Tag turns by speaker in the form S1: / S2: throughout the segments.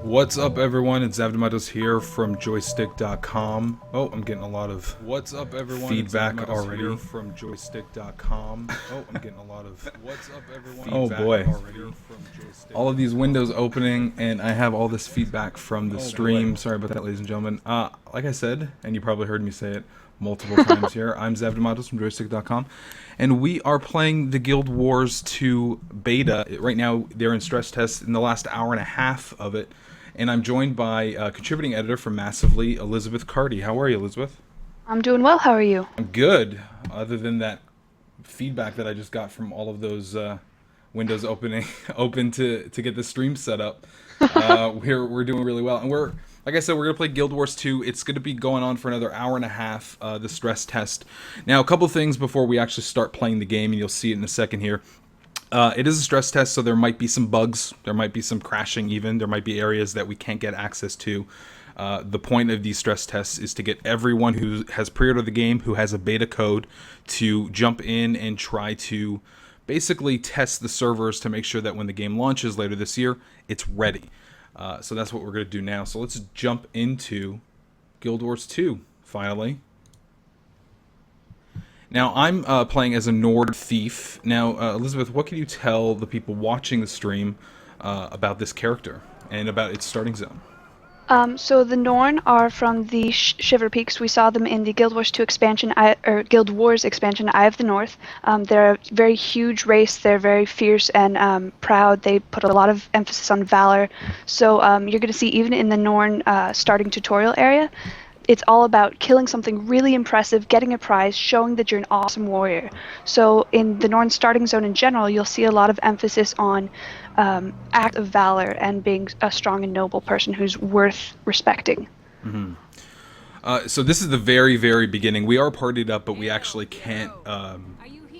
S1: What's up, everyone? It's Matos here from Joystiq.com. Oh, I'm getting a lot of feedback already. Here from Joystiq.com. Oh, I'm getting a lot of feedback already. All of these windows opening, and I have all this feedback from the stream. Sorry about that, ladies and gentlemen. Like I said, and you probably heard me say it multiple times here, I'm Matos from Joystiq.com, and we are playing the Guild Wars 2 beta. Right now, they're in stress tests in the last hour and a half of it. And I'm joined by a contributing editor from Massively, Elisabeth Cardy. How are you, Elisabeth?
S2: I'm doing well. How are you?
S1: I'm good. Other than that feedback that I just got from all of those windows open to get the stream set up, we're doing really well. And we're, like I said, we're gonna play Guild Wars 2. It's gonna be going on for another hour and a half. The stress test. Now, a couple things before we actually start playing the game, and you'll see it in a second here. It is a stress test, so there might be some bugs, there might be some crashing even, there might be areas that we can't get access to. The point of these stress tests is to get everyone who has pre-ordered the game, who has a beta code, to jump in and try to basically test the servers to make sure that when the game launches later this year, it's ready. So that's what we're going to do now. So let's jump into Guild Wars 2, finally. Now, I'm playing as a Nord thief. Now, Elisabeth, what can you tell the people watching the stream about this character and about its starting zone?
S2: So the Norn are from the Shiver Peaks. We saw them in the Guild Wars 2 expansion, or Guild Wars expansion, Eye of the North. They're a very huge race. They're very fierce and proud. They put a lot of emphasis on valor. So you're going to see even in the Norn starting tutorial area, it's all about killing something really impressive, getting a prize, showing that you're an awesome warrior. So in the Norn starting zone in general, you'll see a lot of emphasis on act of valor and being a strong and noble person who's worth respecting.
S1: Mm-hmm. So this is the very, very beginning. We are partied up, but we actually can't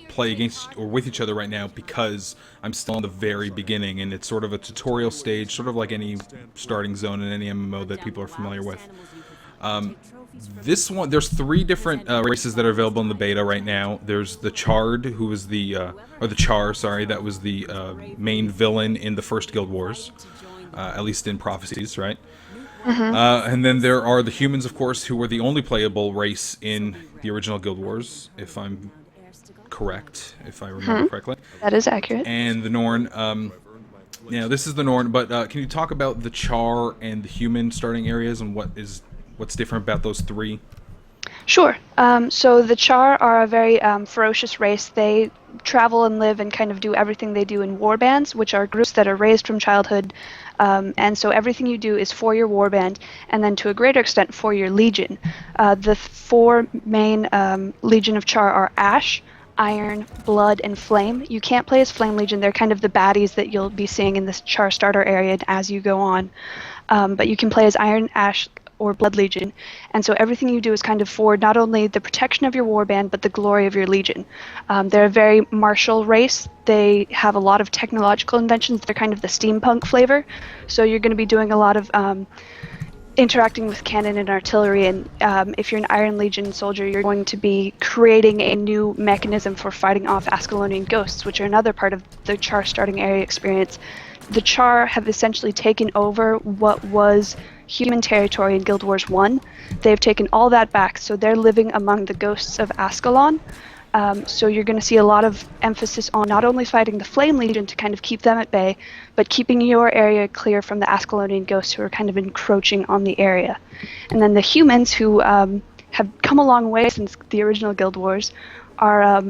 S1: play against or with each other right now because I'm still in the very beginning, and it's sort of a tutorial stage, sort of like any starting zone in any MMO that people are familiar with. This one, there's 3 different races that are available in the beta right now. There's the Chard, who was the Char, sorry, that was the main villain in the first Guild Wars, at least in Prophecies, right?
S2: Mm-hmm.
S1: And then there are the humans, of course, who were the only playable race in the original Guild Wars, if I'm correct, if I remember correctly.
S2: That is accurate.
S1: And the Norn. Yeah, this is the Norn, but can you talk about the Char and the human starting areas and what's different about those 3?
S2: Sure. So the Char are a very ferocious race. They travel and live and kind of do everything they do in warbands, which are groups that are raised from childhood. And so everything you do is for your warband, and then to a greater extent for your legion. The 4 main Legion of Char are Ash, Iron, Blood, and Flame. You can't play as Flame Legion. They're kind of the baddies that you'll be seeing in this Char starter area as you go on. But you can play as Iron, Ash, or Blood Legion, and so everything you do is kind of for not only the protection of your warband, but the glory of your legion. They're a very martial race. They have a lot of technological inventions. They're kind of the steampunk flavor, so you're going to be doing a lot of interacting with cannon and artillery, and if you're an Iron Legion soldier, you're going to be creating a new mechanism for fighting off Ascalonian ghosts, which are another part of the Char starting area experience. The Char have essentially taken over what was human territory in Guild Wars 1. They've taken all that back, so they're living among the ghosts of Ascalon. So you're going to see a lot of emphasis on not only fighting the Flame Legion to kind of keep them at bay, but keeping your area clear from the Ascalonian ghosts who are kind of encroaching on the area. And then the humans, who have come a long way since the original Guild Wars, are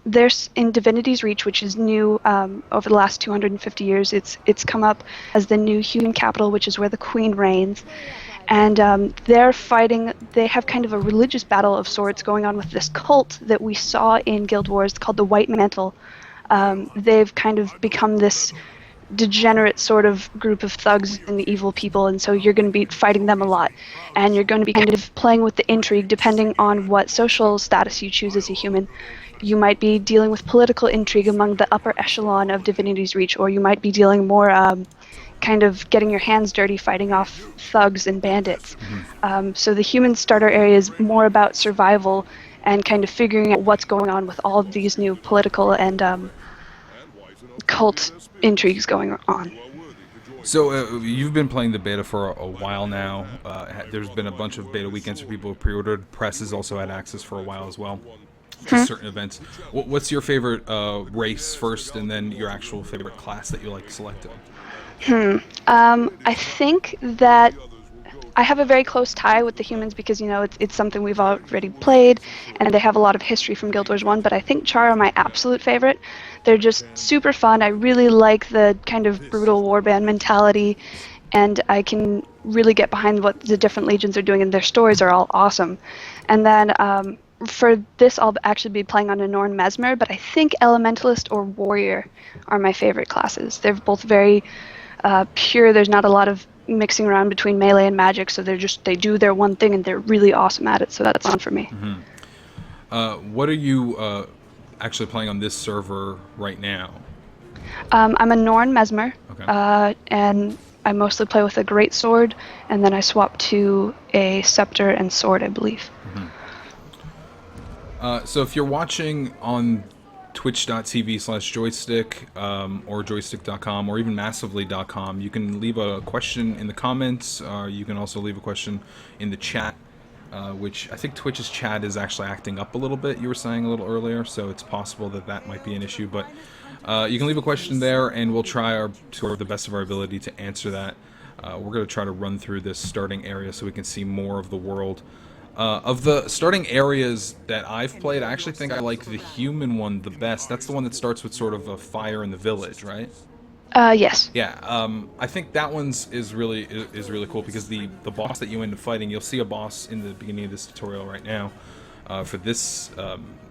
S2: they're in Divinity's Reach, which is new over the last 250 years. It's come up as the new human capital, which is where the Queen reigns. And they're fighting, they have kind of a religious battle of sorts going on with this cult that we saw in Guild Wars called the White Mantle. They've kind of become this degenerate sort of group of thugs and evil people, and so you're going to be fighting them a lot. And you're going to be kind of playing with the intrigue depending on what social status you choose as a human. You might be dealing with political intrigue among the upper echelon of Divinity's Reach, or you might be dealing more kind of getting your hands dirty fighting off thugs and bandits. So the human starter area is more about survival and kind of figuring out what's going on with all of these new political and cult intrigues going on.
S1: So you've been playing the beta for a while now. There's been a bunch of beta weekends for people who pre-ordered. Press has also had access for a while as well to certain events. What's your favorite race first, and then your actual favorite class that you like selecting?
S2: I think that I have a very close tie with the humans because, you know, it's something we've already played, and they have a lot of history from Guild Wars 1, but I think Char are my absolute favorite. They're just super fun. I really like the kind of brutal warband mentality, and I can really get behind what the different legions are doing, and their stories are all awesome. And then for this, I'll actually be playing on a Norn Mesmer, but I think Elementalist or Warrior are my favorite classes. They're both very pure. There's not a lot of mixing around between melee and magic, so they do their one thing and they're really awesome at it, so that's fun for me.
S1: What are you actually playing on this server right now?
S2: I'm a Norn Mesmer,
S1: Okay.
S2: and I mostly play with a great sword, and then I swap to a scepter and sword, I believe.
S1: So if you're watching on twitch.tv/joystiq or joystiq.com or even massively.com, you can leave a question in the comments. You can also leave a question in the chat, which I think Twitch's chat is actually acting up a little bit, you were saying a little earlier, so it's possible that that might be an issue. But you can leave a question there, and we'll try to the best of our ability to answer that. We're going to try to run through this starting area so we can see more of the world. Of the starting areas that I've played, I actually think I like the human one the best. That's the one that starts with sort of a fire in the village, right?
S2: Yes.
S1: Yeah, I think that one's is really cool because the boss that you end up fighting, you'll see a boss in the beginning of this tutorial right now for this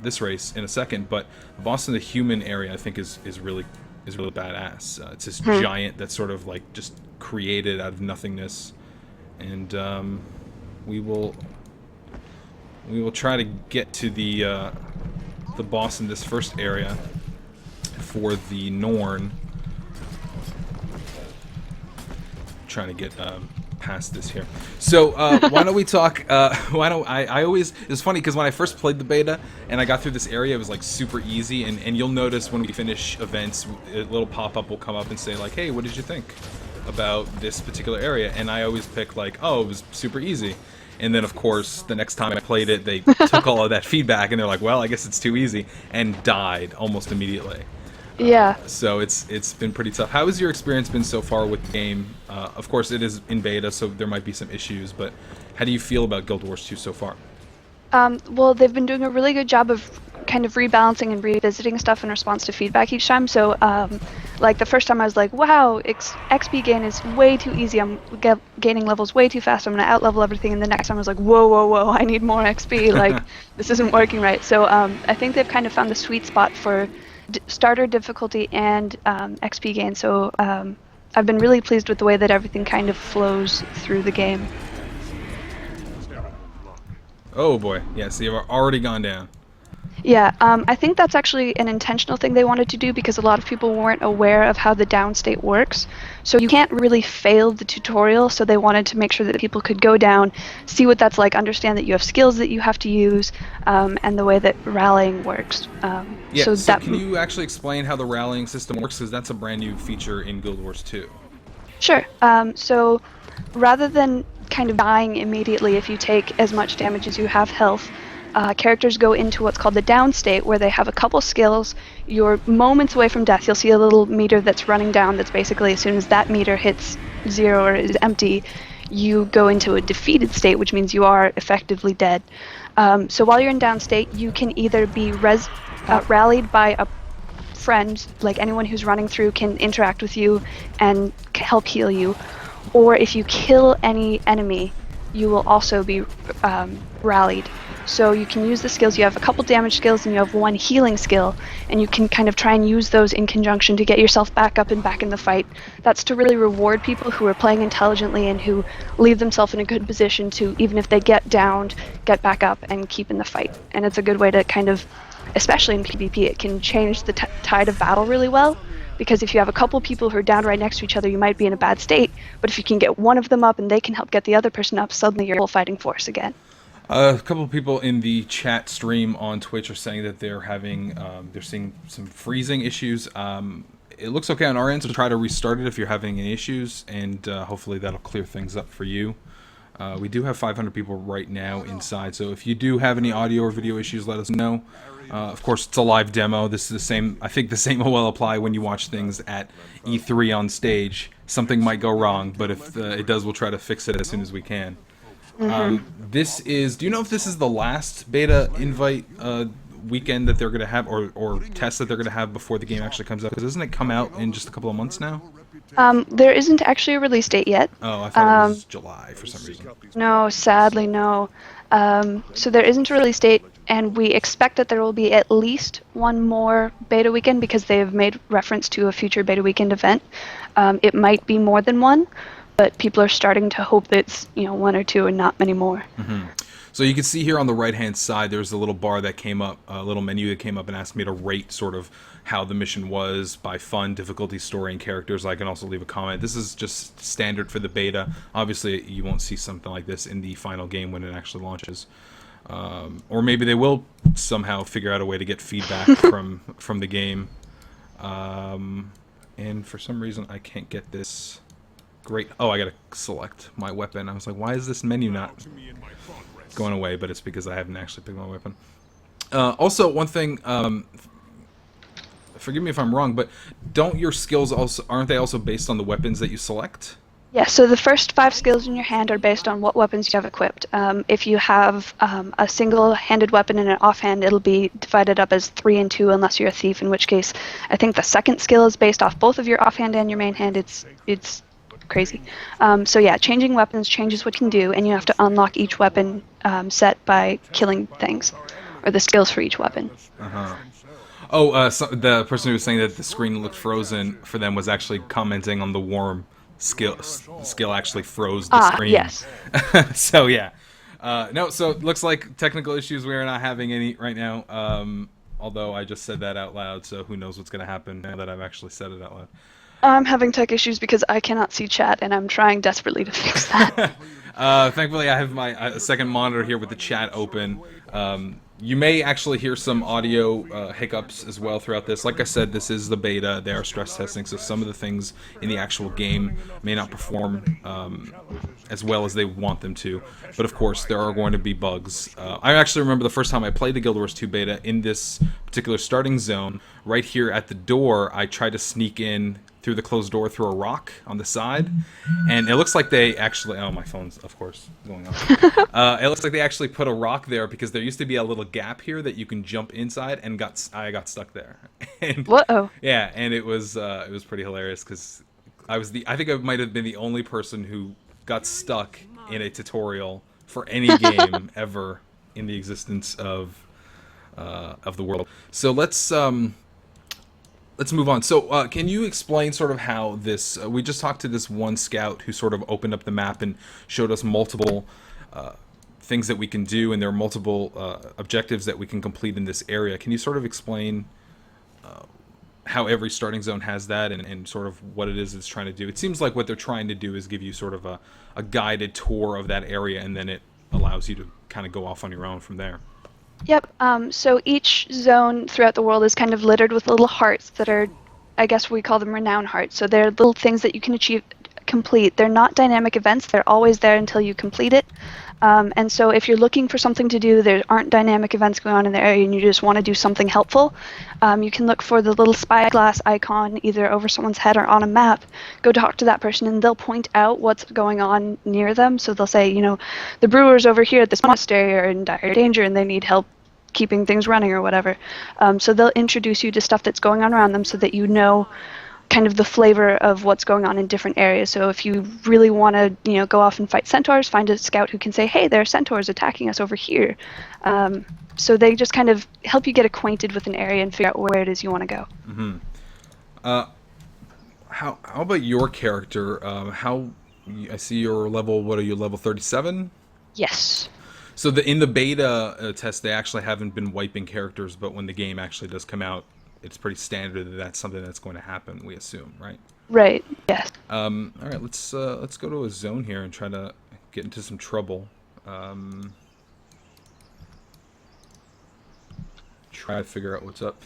S1: this race in a second, but the boss in the human area I think is really badass. It's this giant that's sort of like just created out of nothingness, and we will try to get to the boss in this first area for the Norn. Trying to get past this here. So why don't we talk? I always, it's funny because when I first played the beta and I got through this area, it was like super easy, and you'll notice when we finish events, a little pop-up will come up and say like, hey, what did you think about this particular area? And I always pick like, oh, it was super easy. And then, of course, the next time I played it, they took all of that feedback, and they're like, well, I guess it's too easy, and died almost immediately.
S2: Yeah.
S1: So it's been pretty tough. How has your experience been so far with the game? Of course, it is in beta, so there might be some issues, but how do you feel about Guild Wars 2 so far?
S2: Well, they've been doing a really good job of kind of rebalancing and revisiting stuff in response to feedback each time. So, like the first time I was like, wow, XP gain is way too easy. I'm gaining levels way too fast. I'm going to out-level everything. And the next time I was like, whoa, whoa, whoa, I need more XP. Like, this isn't working right. So I think they've kind of found the sweet spot for starter difficulty and XP gain. So I've been really pleased with the way that everything kind of flows through the game.
S1: Oh boy, yeah, so you've already gone down.
S2: Yeah, I think that's actually an intentional thing they wanted to do because a lot of people weren't aware of how the down state works. So you can't really fail the tutorial, so they wanted to make sure that people could go down, see what that's like, understand that you have skills that you have to use, and the way that rallying works.
S1: So can you actually explain how the rallying system works? Because that's a brand new feature in Guild Wars 2.
S2: Sure. So rather than kind of dying immediately if you take as much damage as you have health, characters go into what's called the down state, where they have a couple skills. You're moments away from death. You'll see a little meter that's running down that's basically as soon as that meter hits 0 or is empty, you go into a defeated state, which means you are effectively dead. So while you're in down state, you can either be rallied by a friend, like anyone who's running through can interact with you and help heal you, or if you kill any enemy, you will also be rallied. So you can use the skills. You have a couple damage skills and you have one healing skill, and you can kind of try and use those in conjunction to get yourself back up and back in the fight. That's to really reward people who are playing intelligently and who leave themselves in a good position to, even if they get downed, get back up and keep in the fight. And it's a good way to kind of, especially in PvP, it can change the tide of battle really well. Because if you have a couple people who are down right next to each other, you might be in a bad state. But if you can get one of them up and they can help get the other person up, suddenly you're a full fighting force again.
S1: A couple of people in the chat stream on Twitch are saying that they're seeing some freezing issues. It looks okay on our end, so try to restart it if you're having any issues, and hopefully that'll clear things up for you. We do have 500 people right now inside, so if you do have any audio or video issues, let us know. Of course, it's a live demo. This is the same. I think the same will apply when you watch things at E3 on stage. Something might go wrong, but if it does, we'll try to fix it as soon as we can. This is. Do you know if this is the last beta invite weekend that they're going to have, or test that they're going to have before the game actually comes out? Because doesn't it come out in just a couple of months now?
S2: There isn't actually a release date yet.
S1: Oh, I thought it was July for some reason.
S2: No, sadly, no. So there isn't a release date, and we expect that there will be at least one more beta weekend because they've made reference to a future beta weekend event. It might be more than one, but people are starting to hope that it's one or two and not many more.
S1: Mm-hmm. So you can see here on the right-hand side, there's a little bar that came up, a little menu that came up and asked me to rate sort of how the mission was by fun, difficulty, story, and characters. I can also leave a comment. This is just standard for the beta. Obviously, you won't see something like this in the final game when it actually launches. Or maybe they will somehow figure out a way to get feedback from the game. And for some reason, I can't get this. Great. Oh, I gotta select my weapon. I was like, why is this menu not going away? But it's because I haven't actually picked my weapon. Also, one thing, forgive me if I'm wrong, but don't your skills aren't they also based on the weapons that you select?
S2: Yeah, so the first 5 skills in your hand are based on what weapons you have equipped. If you have a single-handed weapon and an offhand, it'll be divided up as 3 and 2 unless you're a thief, in which case I think the second skill is based off both of your offhand and your main hand. It's crazy. So yeah, changing weapons changes what you can do, and you have to unlock each weapon set by killing things, or the skills for each weapon.
S1: Uh-huh. Oh, so the person who was saying that the screen looked frozen for them was actually commenting on the worm skill actually froze the screen.
S2: Yes.
S1: So yeah. No, so it looks like technical issues we're not having any right now. Although I just said that out loud, so who knows what's going to happen now that I've actually said it out loud.
S2: I'm having tech issues because I cannot see chat, and I'm trying desperately to fix that.
S1: Thankfully, I have my second monitor here with the chat open. You may actually hear some audio hiccups as well throughout this. Like I said, this is the beta. They are stress testing, so some of the things in the actual game may not perform as well as they want them to. But of course, there are going to be bugs. I actually remember the first time I played the Guild Wars 2 beta in this particular starting zone. Right here at the door, I tried to sneak in through the closed door through a rock on the side, and it looks like they actually, oh, my phone's of course going off. It looks like they actually put a rock there because there used to be a little gap here that you can jump inside, and I got stuck there. And,
S2: whoa.
S1: Yeah, and it was pretty hilarious because I think I might have been the only person who got stuck in a tutorial for any game ever in the existence of the world. So let's move on. So can you explain sort of how this... we just talked to this one scout who sort of opened up the map and showed us multiple things that we can do, and there are multiple objectives that we can complete in this area. Can you sort of explain how every starting zone has that and sort of what it is it's trying to do? It seems like what they're trying to do is give you sort of a guided tour of that area, and then it allows you to kind of go off on your own from there.
S2: Yep, so each zone throughout the world is kind of littered with little hearts that are, I guess we call them renown hearts. So they're little things that you can complete. They're not dynamic events, they're always there until you complete it. And so if you're looking for something to do, there aren't dynamic events going on in the area and you just want to do something helpful, you can look for the little spyglass icon either over someone's head or on a map, go talk to that person, and they'll point out what's going on near them. So they'll say, the brewers over here at this monastery are in dire danger and they need help keeping things running or whatever. So they'll introduce you to stuff that's going on around them so that you know kind of the flavor of what's going on in different areas. So if you really want to, go off and fight centaurs, find a scout who can say, hey, there are centaurs attacking us over here. So they just kind of help you get acquainted with an area and figure out where it is you want to go.
S1: Mm-hmm. How about your character? I see your level, what are you, level 37?
S2: Yes.
S1: So in the beta test, they actually haven't been wiping characters, but when the game actually does come out, it's pretty standard that that's something that's going to happen, we assume, right?
S2: Right, yes.
S1: All right, let's go to a zone here and try to get into some trouble. try to figure out what's up.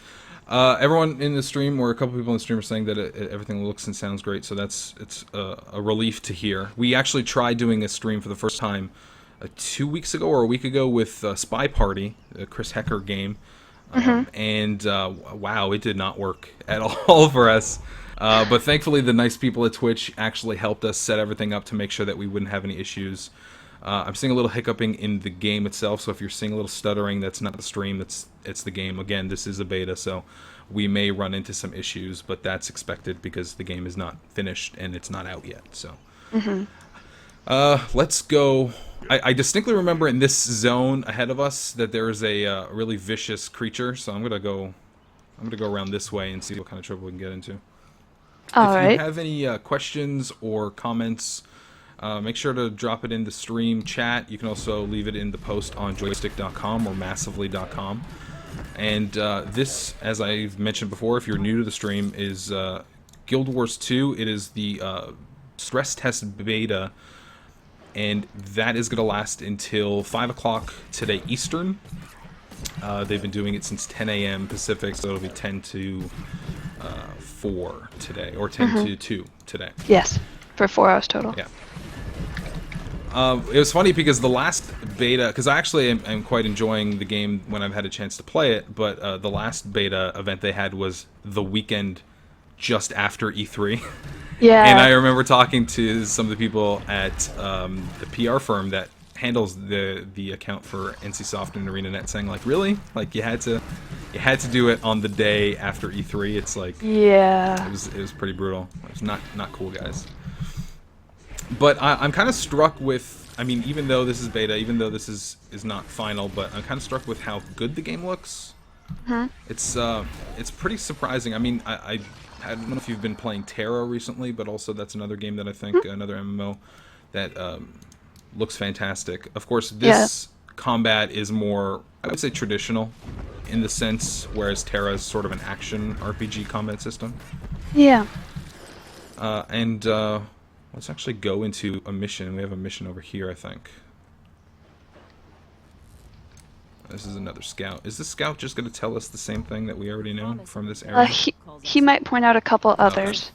S1: Everyone in the stream, or a couple people in the stream, are saying that everything looks and sounds great, so it's a relief to hear. We actually tried doing a stream for the first time 2 weeks ago or a week ago with Spy Party, the Chris Hecker game, and wow, it did not work at all for us. But thankfully, the nice people at Twitch actually helped us set everything up to make sure that we wouldn't have any issues. I'm seeing a little hiccuping in the game itself, so if you're seeing a little stuttering, that's not the stream, it's the game. Again, this is a beta, so we may run into some issues, but that's expected because the game is not finished and it's not out yet. So, let's go. I distinctly remember in this zone ahead of us that there is a really vicious creature, so I'm gonna go around this way and see what kind of trouble we can get into. If you have any questions or comments, make sure to drop it in the stream chat. You can also leave it in the post on joystiq.com or massively.com. And this, as I've mentioned before, if you're new to the stream, is Guild Wars 2. It is the stress test beta, and that is going to last until 5 o'clock today Eastern. They've been doing it since 10 a.m. Pacific, so it'll be 10 to 4 today, or 10 to 2 today.
S2: Yes, for 4 hours total.
S1: Yeah. It was funny because the last beta, because I actually am quite enjoying the game when I've had a chance to play it, but the last beta event they had was the weekend just after E3.
S2: Yeah.
S1: And I remember talking to some of the people at the PR firm that handles the account for NCSoft and ArenaNet, saying like, really? Like you had to do it on the day after E3. It's like,
S2: yeah,
S1: it was pretty brutal. It was not cool, guys. But I'm kind of struck with, I mean, even though this is beta, even though this is not final, but I'm kind of struck with how good the game looks. It's pretty surprising. I mean, I don't know if you've been playing Terra recently, but also that's another game that I think, another MMO that looks fantastic. Of course, this combat is more, I would say, traditional in the sense, whereas Terra is sort of an action RPG combat system.
S2: Yeah.
S1: Let's actually go into a mission. We have a mission over here, I think. This is another scout. Is this scout just going to tell us the same thing that we already know from this area?
S2: He might point out a couple others.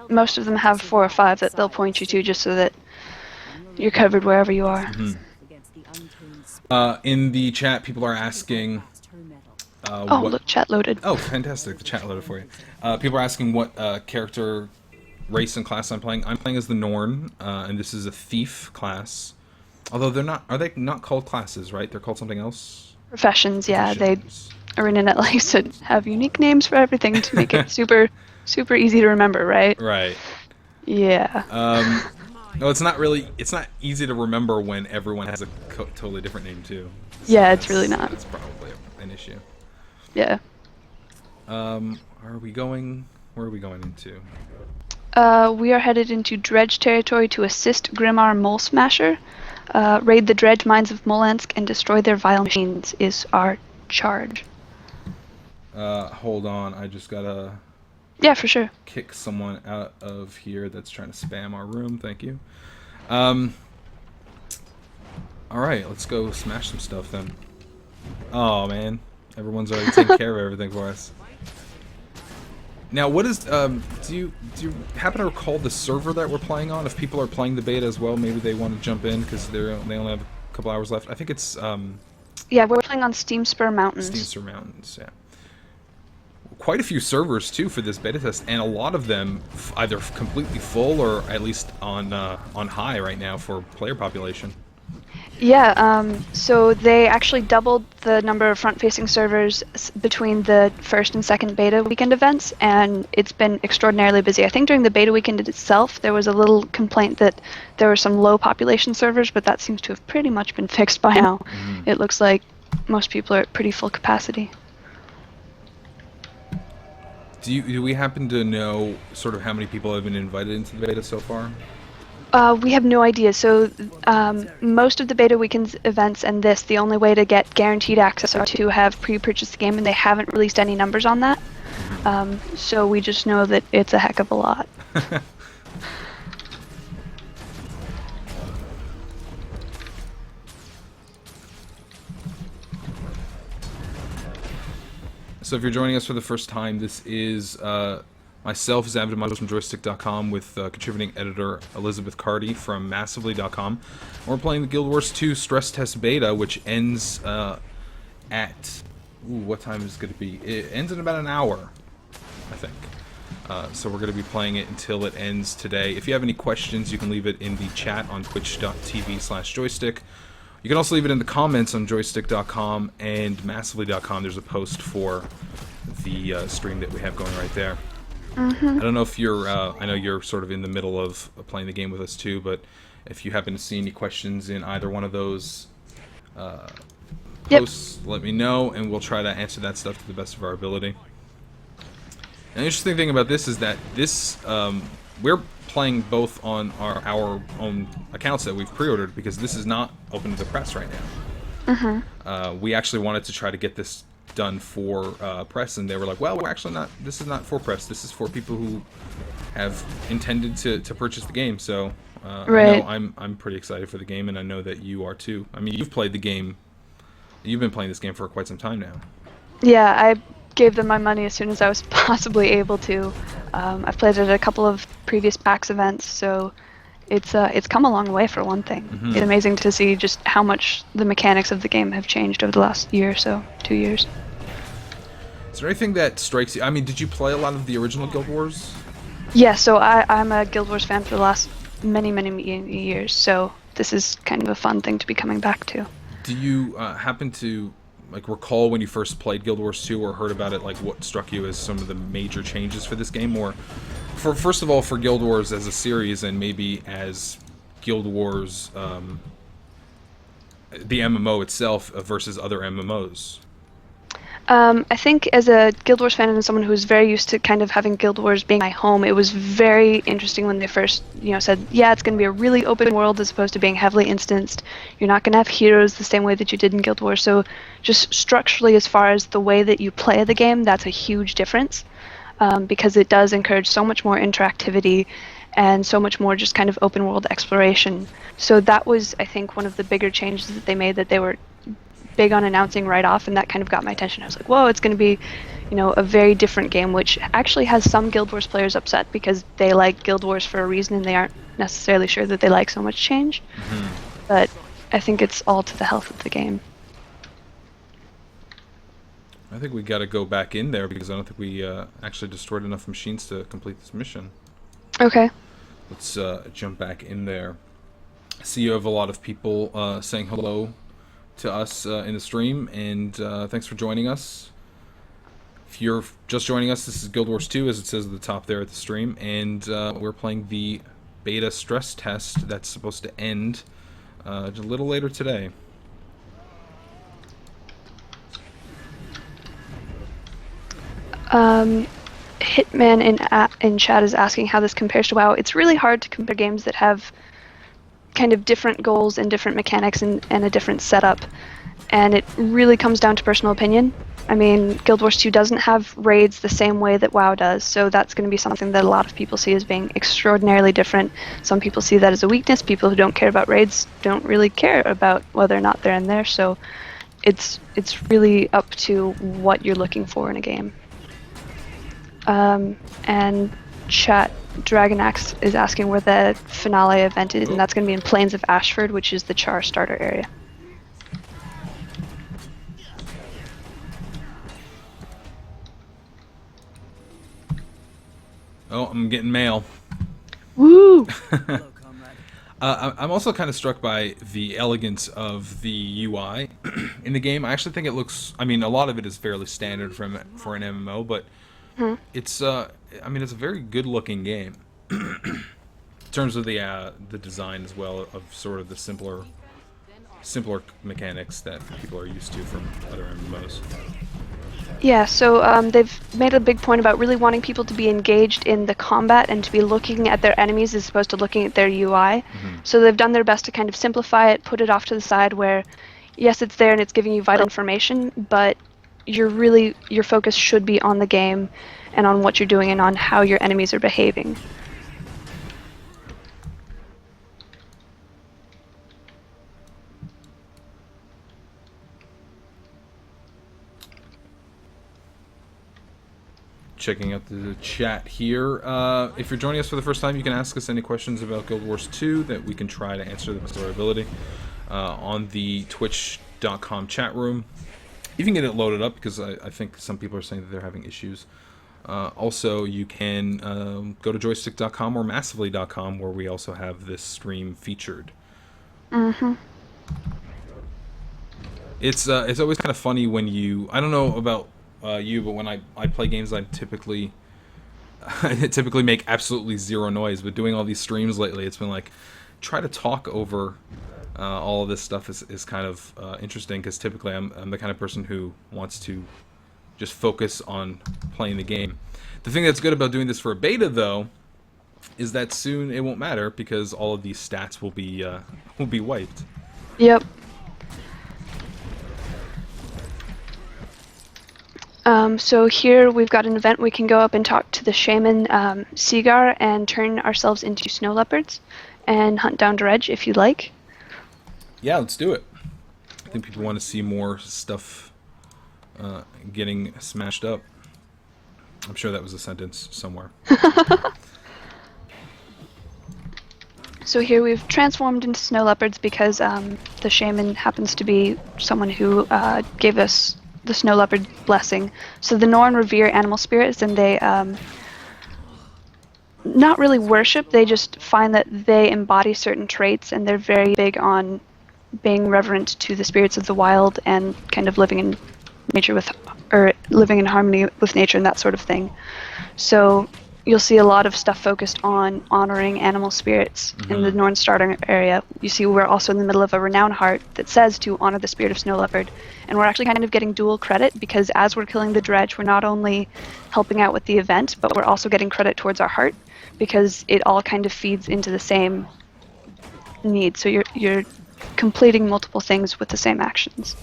S2: Most of them have 4 or 5 that they'll point you to, just so that you're covered wherever you are.
S1: In the chat, people are asking...
S2: look, chat loaded.
S1: Oh, fantastic. The chat loaded for you. People are asking what character, race, and class I'm playing. I'm playing as the Norn, and this is a thief class. Although they're not... Are they not called classes, right? They're called something else?
S2: Professions, yeah. ArenaNet likes to have unique names for everything to make it super easy to remember, right?
S1: Right.
S2: Yeah.
S1: No, it's not easy to remember when everyone has a totally different name, too. So
S2: yeah, it's really not.
S1: That's probably an issue.
S2: Yeah.
S1: Where are we going into?
S2: We are headed into Dredge territory to assist Grimar Mole Smasher. Raid the Dredge mines of Molensk and destroy their vile machines is our charge.
S1: Hold on, I just gotta...
S2: Yeah, for sure.
S1: Kick someone out of here that's trying to spam our room, thank you. Alright, let's go smash some stuff then. Oh man, everyone's already taking care of everything for us. Now, what is, do you happen to recall the server that we're playing on? If people are playing the beta as well, maybe they want to jump in because they only have a couple hours left. I think it's,
S2: yeah, we're playing on Steam Spur Mountains.
S1: Steam Spur Mountains, yeah. Quite a few servers, too, for this beta test, and a lot of them either completely full or at least on high right now for player population.
S2: Yeah, so they actually doubled the number of front-facing servers between the first and second beta weekend events, and it's been extraordinarily busy. I think during the beta weekend itself, there was a little complaint that there were some low-population servers, but that seems to have pretty much been fixed by now. It looks like most people are at pretty full capacity.
S1: Do we happen to know sort of how many people have been invited into the beta so far?
S2: We have no idea. So most of the beta weekend events and this, the only way to get guaranteed access are to have pre-purchased the game, and they haven't released any numbers on that. So we just know that it's a heck of a lot.
S1: So if you're joining us for the first time, this is myself, Matos from Joystiq.com, with contributing editor Elisabeth Cardy from Massively.com. We're playing the Guild Wars 2 Stress Test Beta, which ends at... Ooh, what time is it going to be? It ends in about an hour, I think. So we're going to be playing it until it ends today. If you have any questions, you can leave it in the chat on twitch.tv/joystiq. You can also leave it in the comments on joystiq.com and massively.com. There's a post for the stream that we have going right there. I don't know if you're, I know you're sort of in the middle of playing the game with us too, but if you happen to see any questions in either one of those posts, let me know, and we'll try to answer that stuff to the best of our ability. And the interesting thing about this is that this, we're playing both on our own accounts that we've pre-ordered, because this is not open to the press right now. We actually wanted to try to get this done for press, and they were like, well, we're actually not, this is not for press, this is for people who have intended to purchase the game. So I know I'm pretty excited for the game, and I know that you are too. I mean, you've played the game, you've been playing this game for quite some time now.
S2: Yeah, I gave them my money as soon as I was possibly able to. I've played at a couple of previous PAX events, so it's come a long way for one thing. It's amazing to see just how much the mechanics of the game have changed over the last year or so, 2 years.
S1: Is there anything that strikes you? I mean, did you play a lot of the original Guild Wars?
S2: Yeah, so I'm a Guild Wars fan for the last many years, so this is kind of a fun thing to be coming back to.
S1: Do you happen to recall when you first played Guild Wars 2 or heard about it, like what struck you as some of the major changes for this game? Or first of all, for Guild Wars as a series, and maybe as Guild Wars the MMO itself versus other MMOs?
S2: I think as a Guild Wars fan and someone who's very used to kind of having Guild Wars being my home, it was very interesting when they first, said, yeah, it's going to be a really open world as opposed to being heavily instanced. You're not going to have heroes the same way that you did in Guild Wars. So just structurally, as far as the way that you play the game, that's a huge difference, because it does encourage so much more interactivity and so much more just kind of open world exploration. So that was, I think, one of the bigger changes that they made, that they were big on announcing right off, and that kind of got my attention. I was like, whoa, it's going to be, a very different game, which actually has some Guild Wars players upset because they like Guild Wars for a reason and they aren't necessarily sure that they like so much change. But I think it's all to the health of the game.
S1: I think we got to go back in there, because I don't think we actually destroyed enough machines to complete this mission.
S2: Okay.
S1: Let's jump back in there. I see you have a lot of people saying hello to us in the stream, and thanks for joining us. If you're just joining us, this is Guild Wars 2, as it says at the top there at the stream, and we're playing the beta stress test that's supposed to end a little later today.
S2: Hitman in chat is asking how this compares to WoW. It's really hard to compare games that have kind of different goals and different mechanics and a different setup, and it really comes down to personal opinion. I mean, Guild Wars 2 doesn't have raids the same way that WoW does, so that's going to be something that a lot of people see as being extraordinarily different. Some people see that as a weakness. People who don't care about raids don't really care about whether or not they're in there, so it's really up to what you're looking for in a game. And chat, Dragon Axe is asking where the finale event is, and that's going to be in Plains of Ashford, which is the Char starter area.
S1: Oh, I'm getting mail.
S2: Woo!
S1: I'm also kind of struck by the elegance of the UI in the game. I actually think it looks, I mean, a lot of it is fairly standard for an MMO, but it's I mean, it's a very good looking game in terms of the design as well, of sort of the simpler mechanics that people are used to from other MMOs.
S2: Yeah, so they've made a big point about really wanting people to be engaged in the combat and to be looking at their enemies as opposed to looking at their UI. So they've done their best to kind of simplify it, put it off to the side where, yes, it's there and it's giving you vital information, but your focus should be on the game and on what you're doing and on how your enemies are behaving.
S1: checking out the chat here. If you're joining us for the first time, you can ask us any questions about Guild Wars 2 that we can try to answer the best of our ability on the twitch.com chat room. You can get it loaded up because I think some people are saying that they're having issues. Also, you can go to joystiq.com or massively.com where we also have this stream featured.
S2: Mm-hmm.
S1: It's always kind of funny when you... I don't know about you, but when I play games, I typically make absolutely zero noise. But doing all these streams lately, it's been like, try to talk over all of this stuff is kind of interesting, because typically I'm the kind of person who wants to just focus on playing the game. The thing that's good about doing this for a beta, though, is that soon it won't matter because all of these stats will be wiped.
S2: Yep. So here we've got an event. We can go up and talk to the shaman Seagar and turn ourselves into snow leopards and hunt down Dredge if you like.
S1: Yeah, let's do it. I think people want to see more stuff getting smashed up. I'm sure that was a sentence somewhere.
S2: So here we've transformed into snow leopards because the shaman happens to be someone who gave us the snow leopard blessing. So the Norn revere animal spirits, and they not really worship, they just find that they embody certain traits, and they're very big on being reverent to the spirits of the wild and kind of living in nature with, or living in harmony with nature and that sort of thing. So you'll see a lot of stuff focused on honoring animal spirits in the Norn starter area. You see we're also in the middle of a renown heart that says to honor the spirit of snow leopard, and we're actually kind of getting dual credit because as we're killing the Dredge, we're not only helping out with the event, but we're also getting credit towards our heart because it all kind of feeds into the same need. So you're completing multiple things with the same actions.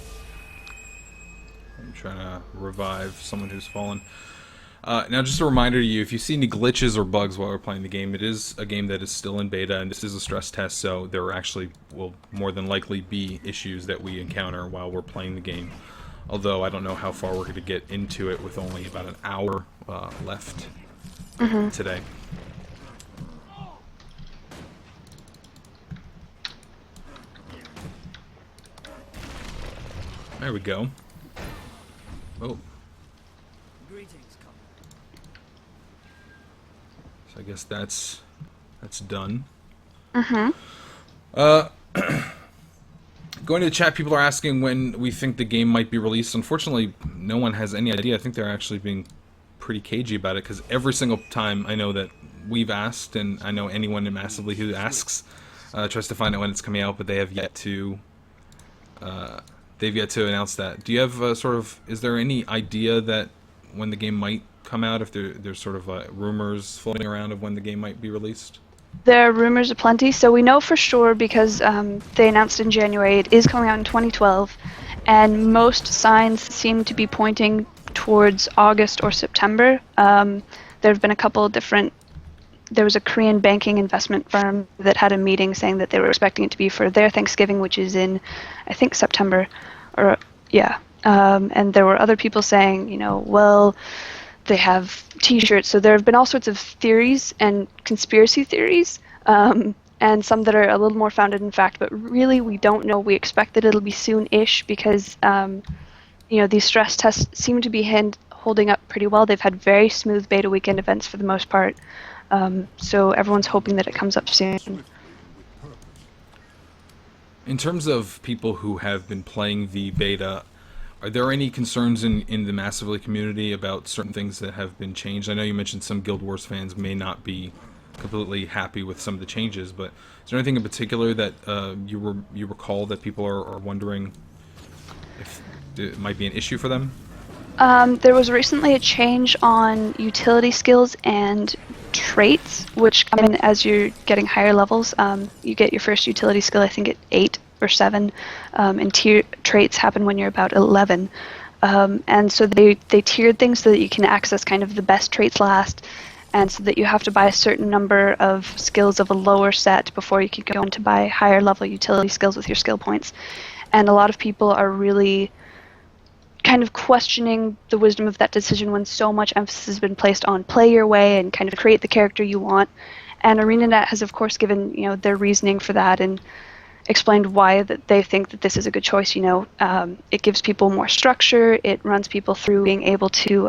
S1: I'm trying to revive someone who's fallen. Now, just a reminder to you, if you see any glitches or bugs while we're playing the game, it is a game that is still in beta, and this is a stress test, so there actually will more than likely be issues that we encounter while we're playing the game. Although, I don't know how far we're going to get into it with only about an hour left today. There we go. Oh. So I guess that's done. Going to the chat, people are asking when we think the game might be released. Unfortunately, no one has any idea. I think they're actually being pretty cagey about it, because every single time I know that we've asked, and I know anyone in Massively who asks tries to find out when it's coming out, but they have yet to announce that. Do you have is there any idea that when the game might come out, if there's sort of rumors floating around of when the game might be released?
S2: There are rumors aplenty, so we know for sure because they announced in January it is coming out in 2012, and most signs seem to be pointing towards August or September. There have been a couple of different... There was a Korean banking investment firm that had a meeting saying that they were expecting it to be for their Thanksgiving, which is in, I think, September. Or yeah. And there were other people saying, you know, well, they have T-shirts. So there have been all sorts of theories and conspiracy theories, and some that are a little more founded in fact. But really, we don't know. We expect that it'll be soon-ish because, you know, these stress tests seem to be holding up pretty well. They've had very smooth beta weekend events for the most part. So everyone's hoping that it comes up soon.
S1: In terms of people who have been playing the beta, are there any concerns in the Massively community about certain things that have been changed? I know you mentioned some Guild Wars fans may not be completely happy with some of the changes, but is there anything in particular that you recall that people are wondering if it might be an issue for them?
S2: There was recently a change on utility skills and traits, which come in as you're getting higher levels. You get your first utility skill, I think, at 8 or 7, and traits happen when you're about 11. And so they tiered things so that you can access kind of the best traits last, and so that you have to buy a certain number of skills of a lower set before you can go on to buy higher level utility skills with your skill points. And a lot of people are really kind of questioning the wisdom of that decision when so much emphasis has been placed on play your way and kind of create the character you want. And ArenaNet has, of course, given their reasoning for that and explained why that they think that this is a good choice. It gives people more structure. It runs people through being able to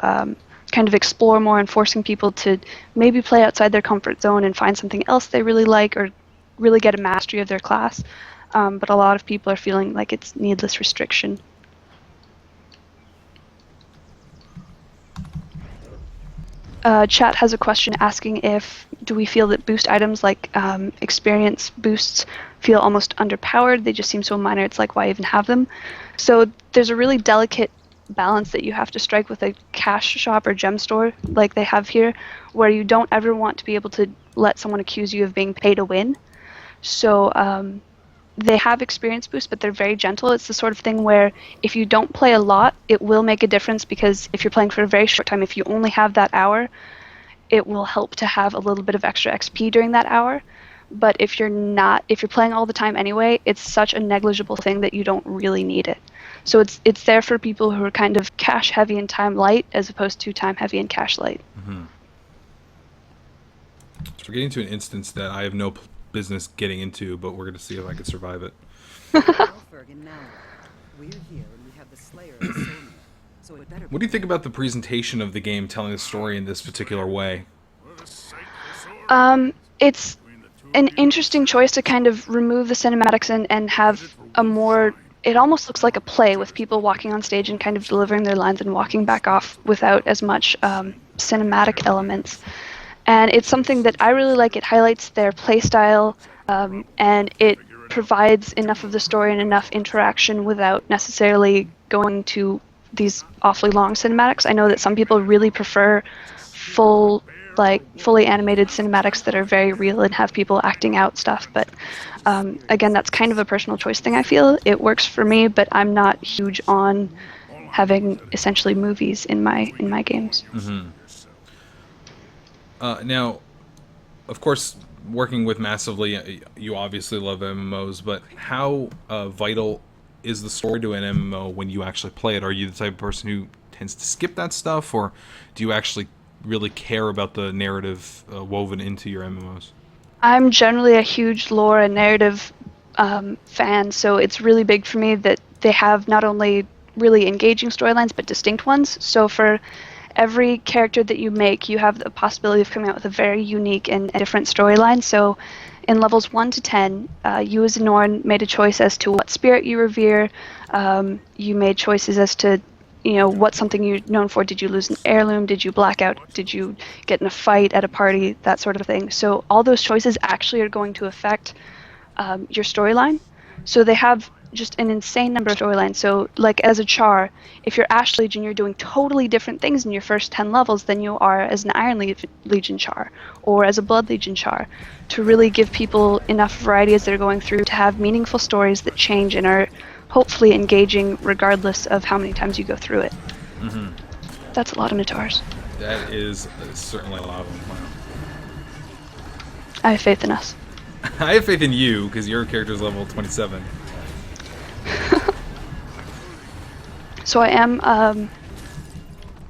S2: kind of explore more and forcing people to maybe play outside their comfort zone and find something else they really like or really get a mastery of their class. But a lot of people are feeling like it's needless restriction. Chat has a question asking do we feel that boost items like experience boosts feel almost underpowered? They just seem so minor, it's like, why even have them? So there's a really delicate balance that you have to strike with a cash shop or gem store like they have here, where you don't ever want to be able to let someone accuse you of being pay to win. So they have experience boosts, but they're very gentle. It's the sort of thing where if you don't play a lot, it will make a difference, because if you're playing for a very short time, if you only have that hour, it will help to have a little bit of extra XP during that hour. But if you're playing all the time anyway, it's such a negligible thing that you don't really need it. So it's there for people who are kind of cash heavy and time light, as opposed to time heavy and cash light.
S1: Mm-hmm. So we're getting to an instance that I have no business getting into, but we're going to see if I can survive it. What do you think about the presentation of the game telling the story in this particular way?
S2: It's an interesting choice to kind of remove the cinematics and have a more... It almost looks like a play with people walking on stage and kind of delivering their lines and walking back off without as much cinematic elements. And it's something that I really like. It highlights their playstyle, and it provides enough of the story and enough interaction without necessarily going to these awfully long cinematics. I know that some people really prefer fully animated cinematics that are very real and have people acting out stuff, but again, that's kind of a personal choice thing. I feel it works for me, but I'm not huge on having essentially movies in my games.
S1: Mm-hmm. Now, of course, working with Massively, you obviously love MMOs, but how vital is the story to an MMO when you actually play it? Are you the type of person who tends to skip that stuff, or do you actually really care about the narrative woven into your MMOs?
S2: I'm generally a huge lore and narrative fan, so it's really big for me that they have not only really engaging storylines, but distinct ones. So for every character that you make, you have the possibility of coming out with a very unique and different storyline. So in levels 1 to 10, you as a Norn made a choice as to what spirit you revere. You made choices as to what's something you're known for. Did you lose an heirloom? Did you black out? Did you get in a fight at a party? That sort of thing. So all those choices actually are going to affect your storyline. So they have just an insane number of storylines. So like as a Char, if you're Ash Legion, you're doing totally different things in your first 10 levels than you are as an Iron Legion Char or as a Blood Legion Char, to really give people enough variety as they're going through to have meaningful stories that change and are hopefully engaging regardless of how many times you go through it.
S1: Mm-hmm.
S2: That's a lot of Natars.
S1: That is certainly a lot of them. Wow.
S2: I have faith in us.
S1: I have faith in you, because your character's level 27.
S2: So I am,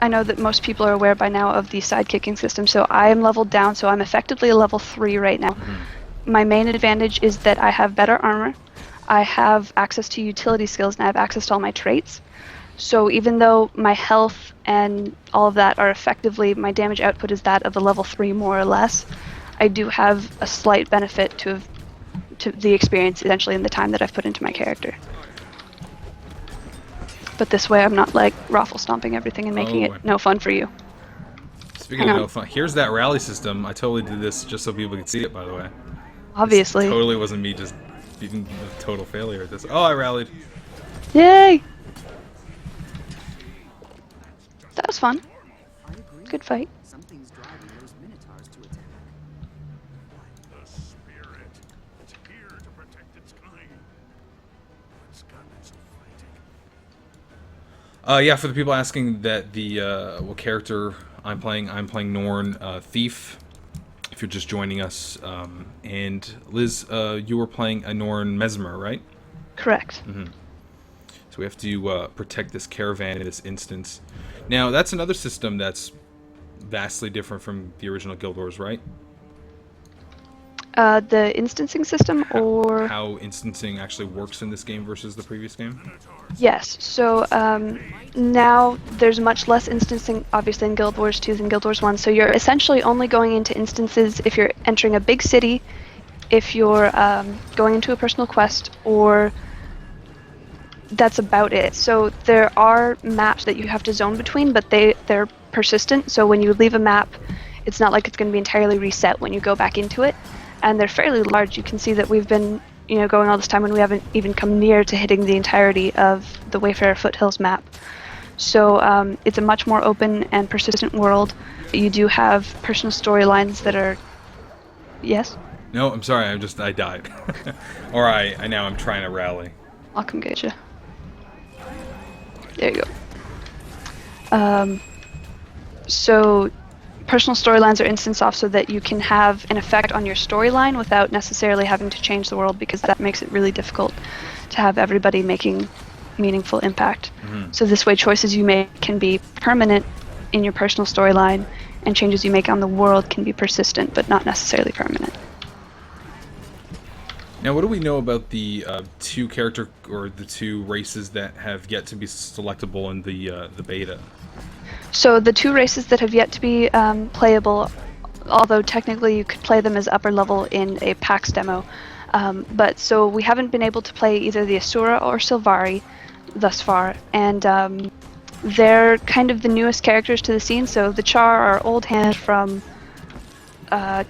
S2: I know that most people are aware by now of the sidekicking system, so I am leveled down, so I'm effectively a level 3 right now. Mm-hmm. My main advantage is that I have better armor, I have access to utility skills, and I have access to all my traits. So even though my health and all of that are effectively, my damage output is that of a level 3 more or less, I do have a slight benefit to the experience essentially in the time that I've put into my character. But this way I'm not like raffle stomping everything and making it no fun for you.
S1: Speaking of no fun, here's that rally system. I totally did this just so people could see it, by the way.
S2: Obviously.
S1: This totally wasn't me just being a total failure at this. Oh, I rallied.
S2: Yay! That was fun. Good fight.
S3: Something's driving those minotaurs to attack. The spirit. It's here to protect its kind. What's got them so fighting?
S1: Yeah, for the people asking that what character I'm playing Norn, Thief. If you're just joining us, and Liz, you were playing a Norn Mesmer, right?
S2: Correct.
S1: Mm-hmm. So we have to protect this caravan in this instance. Now, that's another system that's vastly different from the original Guild Wars, right?
S2: The instancing system, or
S1: how instancing actually works in this game versus the previous game?
S2: yes. So now there's much less instancing, obviously, in Guild Wars 2 than Guild Wars 1. So you're essentially only going into instances if you're entering a big city, if you're going into a personal quest, or that's about it. So there are maps that you have to zone between, but they're persistent. So when you leave a map, it's not like it's going to be entirely reset when you go back into it. And they're fairly large. You can see that we've been, going all this time when we haven't even come near to hitting the entirety of the Wayfarer Foothills map. So it's a much more open and persistent world. You do have personal storylines that are... Yes?
S1: No, I'm sorry. I died. Or now I'm trying to rally.
S2: I'll come get you. There you go. So personal storylines are instanced off so that you can have an effect on your storyline without necessarily having to change the world, because that makes it really difficult to have everybody making meaningful impact. Mm-hmm. So this way, choices you make can be permanent in your personal storyline, and changes you make on the world can be persistent but not necessarily permanent.
S1: Now, what do we know about the two races that have yet to be selectable in the beta?
S2: So the two races that have yet to be playable, although technically you could play them as upper level in a PAX demo, but so we haven't been able to play either the Asura or Sylvari thus far, and they're kind of the newest characters to the scene. So the Char are old hand from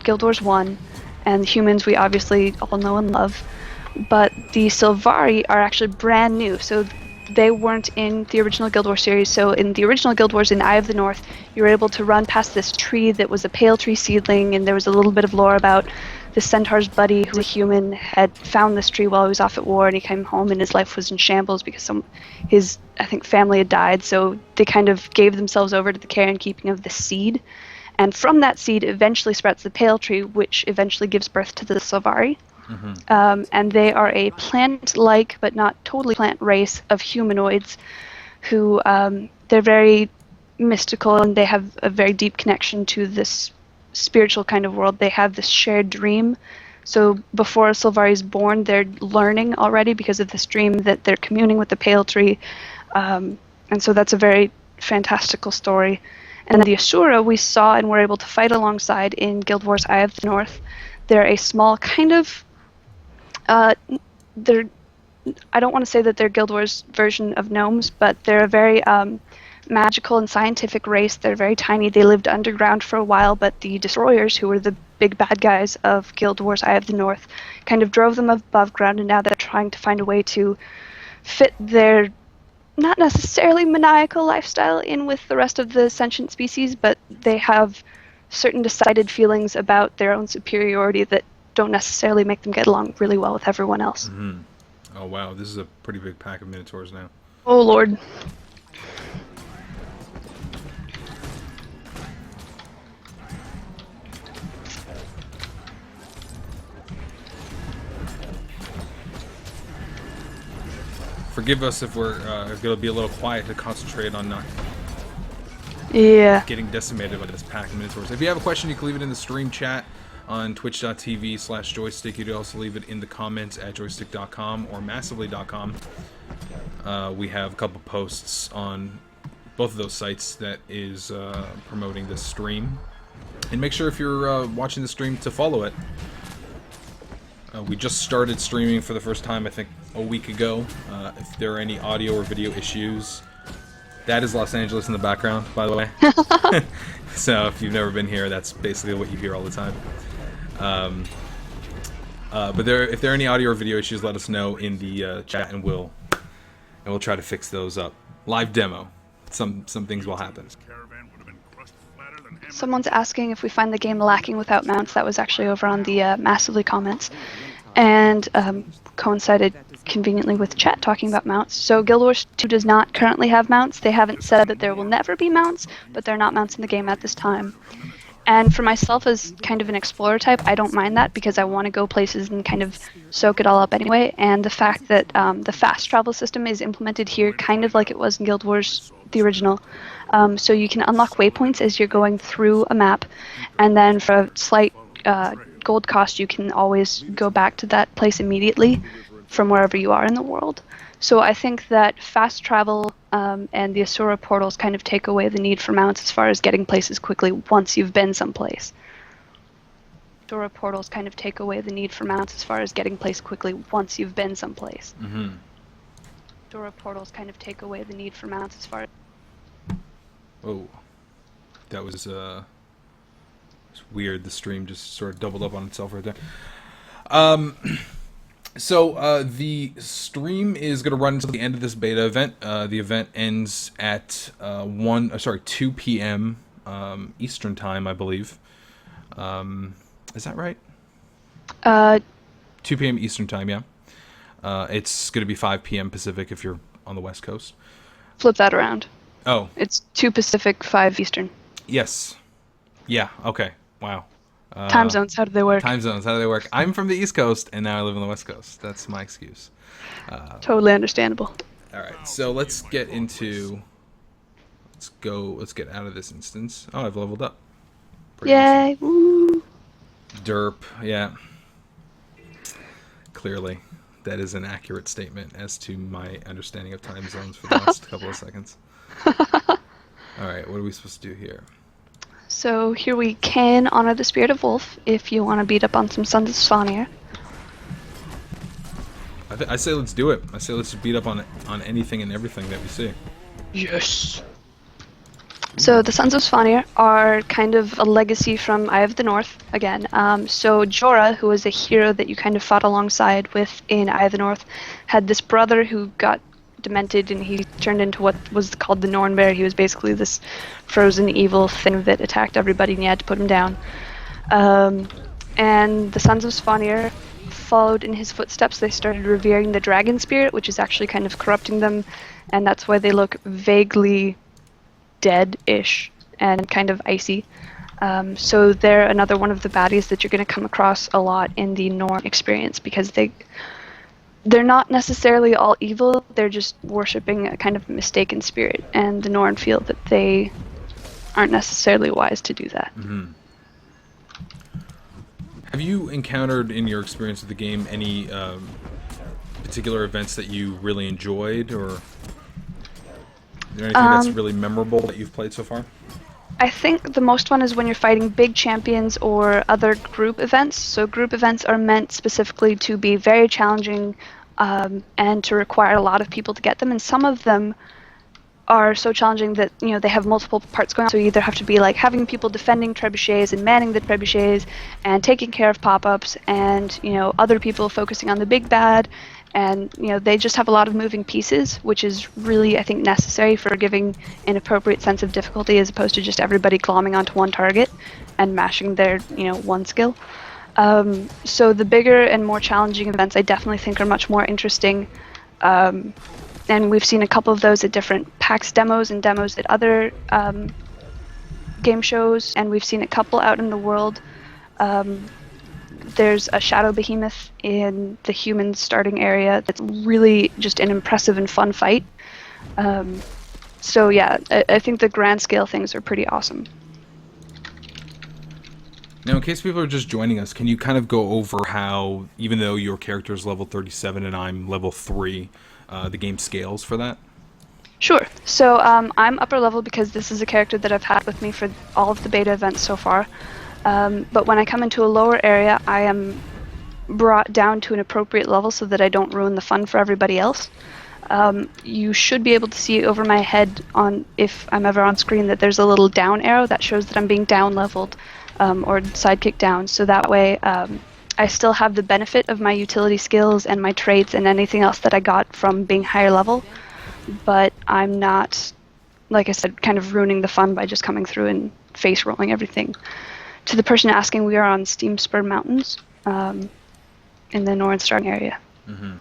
S2: Guild Wars 1, and the humans we obviously all know and love, but the Sylvari are actually brand new. So they weren't in the original Guild Wars series. So in the original Guild Wars in Eye of the North, you were able to run past this tree that was a pale tree seedling, and there was a little bit of lore about the centaur's buddy, who was a human, had found this tree while he was off at war, and he came home and his life was in shambles because his family had died. So they kind of gave themselves over to the care and keeping of the seed. And from that seed eventually sprouts the pale tree, which eventually gives birth to the Sylvari. Mm-hmm. And they are a plant-like, but not totally plant race of humanoids who, they're very mystical, and they have a very deep connection to this spiritual kind of world. They have this shared dream. So before Sylvari is born, they're learning already because of this dream that they're communing with the pale tree. And so that's a very fantastical story. And the Asura we saw and were able to fight alongside in Guild Wars Eye of the North. They're a small kind of... I don't want to say that they're Guild Wars version of gnomes, but they're a very magical and scientific race. They're very tiny. They lived underground for a while, but the destroyers, who were the big bad guys of Guild Wars Eye of the North, kind of drove them above ground, and now they're trying to find a way to fit their not necessarily maniacal lifestyle in with the rest of the sentient species, but they have certain decided feelings about their own superiority that don't necessarily make them get along really well with everyone else.
S1: Mm-hmm. Oh wow, this is a pretty big pack of Minotaurs now.
S2: Oh lord.
S1: Forgive us if we're going to be a little quiet to concentrate on not getting decimated by this pack of Minotaurs. If you have a question, you can leave it in the stream chat on twitch.tv/Joystiq. You can also leave it in the comments at joystiq.com or massively.com. We have a couple posts on both of those sites that is promoting this stream. And make sure if you're watching the stream to follow it. We just started streaming for the first time, I think, a week ago. If there are any audio or video issues, that is Los Angeles in the background, by the way. So if you've never been here, that's basically what you hear all the time. But if there are any audio or video issues, let us know in the chat, and we'll try to fix those up. Live demo. Some things will happen.
S2: Someone's asking if we find the game lacking without mounts. That was actually over on the Massively comments, and coincided conveniently with chat talking about mounts. So Guild Wars 2 does not currently have mounts. They haven't said that there will never be mounts, but there are not mounts in the game at this time. And for myself, as kind of an explorer type, I don't mind that because I want to go places and kind of soak it all up anyway. And the fact that the fast travel system is implemented here, kind of like it was in Guild Wars, the original. So you can unlock waypoints as you're going through a map, and then for a slight gold cost, you can always go back to that place immediately from wherever you are in the world. So I think that fast travel and the Asura portals kind of take away the need for mounts as far as getting places quickly once you've been someplace. Asura portals kind of take away the need for mounts as far as getting places quickly once you've been someplace.
S1: Mm-hmm.
S2: Asura portals kind of take away the need for mounts as far as...
S1: Oh, that was it's weird. The stream just sort of doubled up on itself right there. So the stream is going to run until the end of this beta event. The event ends at 2 p.m. Eastern time, I believe. Is that right? 2 p.m. Eastern time, yeah. It's going to be 5 p.m. Pacific if you're on the West Coast.
S2: Flip that around.
S1: Oh.
S2: It's 2 Pacific, 5 Eastern.
S1: Yes. Yeah, okay. Wow.
S2: Time zones, how do they work?
S1: Time zones, how do they work? I'm from the East Coast, and now I live on the West Coast. That's my excuse.
S2: Totally understandable.
S1: All right, so let's get into... Let's get out of this instance. Oh, I've leveled up. Pretty
S2: Yay! Woo!
S1: awesome. Derp, yeah. Clearly, that is an accurate statement as to my understanding of time zones for the last couple of seconds. All right, what are we supposed to do here?
S2: So here we can honor the spirit of Wolf if you want to beat up on some Sons of Svanir.
S1: I say let's do it. I say let's beat up on anything and everything that we see.
S2: Yes. So the Sons of Svanir are kind of a legacy from Eye of the North again. So Jorah, who was a hero that you kind of fought alongside with in Eye of the North, had this brother who got demented and he turned into what was called the Norn Bear. He was basically this frozen evil thing that attacked everybody and you had to put him down. And the Sons of Svanir followed in his footsteps. They started revering the dragon spirit, which is actually kind of corrupting them, and that's why they look vaguely dead-ish and kind of icy. So they're another one of the baddies that you're going to come across a lot in the Norn experience because they're not necessarily all evil, they're just worshipping a kind of mistaken spirit, and the Norn feel that they aren't necessarily wise to do that.
S1: Mm-hmm. Have you encountered in your experience with the game any particular events that you really enjoyed, or is there anything that's really memorable that you've played so far?
S2: I think the most one is when you're fighting big champions or other group events. So group events are meant specifically to be very challenging and to require a lot of people to get them, and some of them are so challenging that they have multiple parts going on. So you either have to be like having people defending trebuchets and manning the trebuchets and taking care of pop-ups, and other people focusing on the big bad, and they just have a lot of moving pieces, which is really, I think, necessary for giving an appropriate sense of difficulty as opposed to just everybody glomming onto one target and mashing their one skill. So the bigger and more challenging events I definitely think are much more interesting. And we've seen a couple of those at different PAX demos and demos at other game shows, and we've seen a couple out in the world. There's a Shadow Behemoth in the human starting area that's really just an impressive and fun fight. So yeah, I think the grand scale things are pretty awesome.
S1: Now, in case people are just joining us, can you kind of go over how, even though your character is level 37 and I'm level 3, the game scales for that?
S2: Sure. So I'm upper level because this is a character that I've had with me for all of the beta events so far. But when I come into a lower area, I am brought down to an appropriate level so that I don't ruin the fun for everybody else. You should be able to see over my head, if I'm ever on screen, that there's a little down arrow that shows that I'm being down leveled or sidekick down. So that way I still have the benefit of my utility skills and my traits and anything else that I got from being higher level, but I'm not, like I said, kind of ruining the fun by just coming through and face rolling everything. To the person asking, we are on Steam Spur Mountains in the Norn starting area.
S1: Mm-hmm.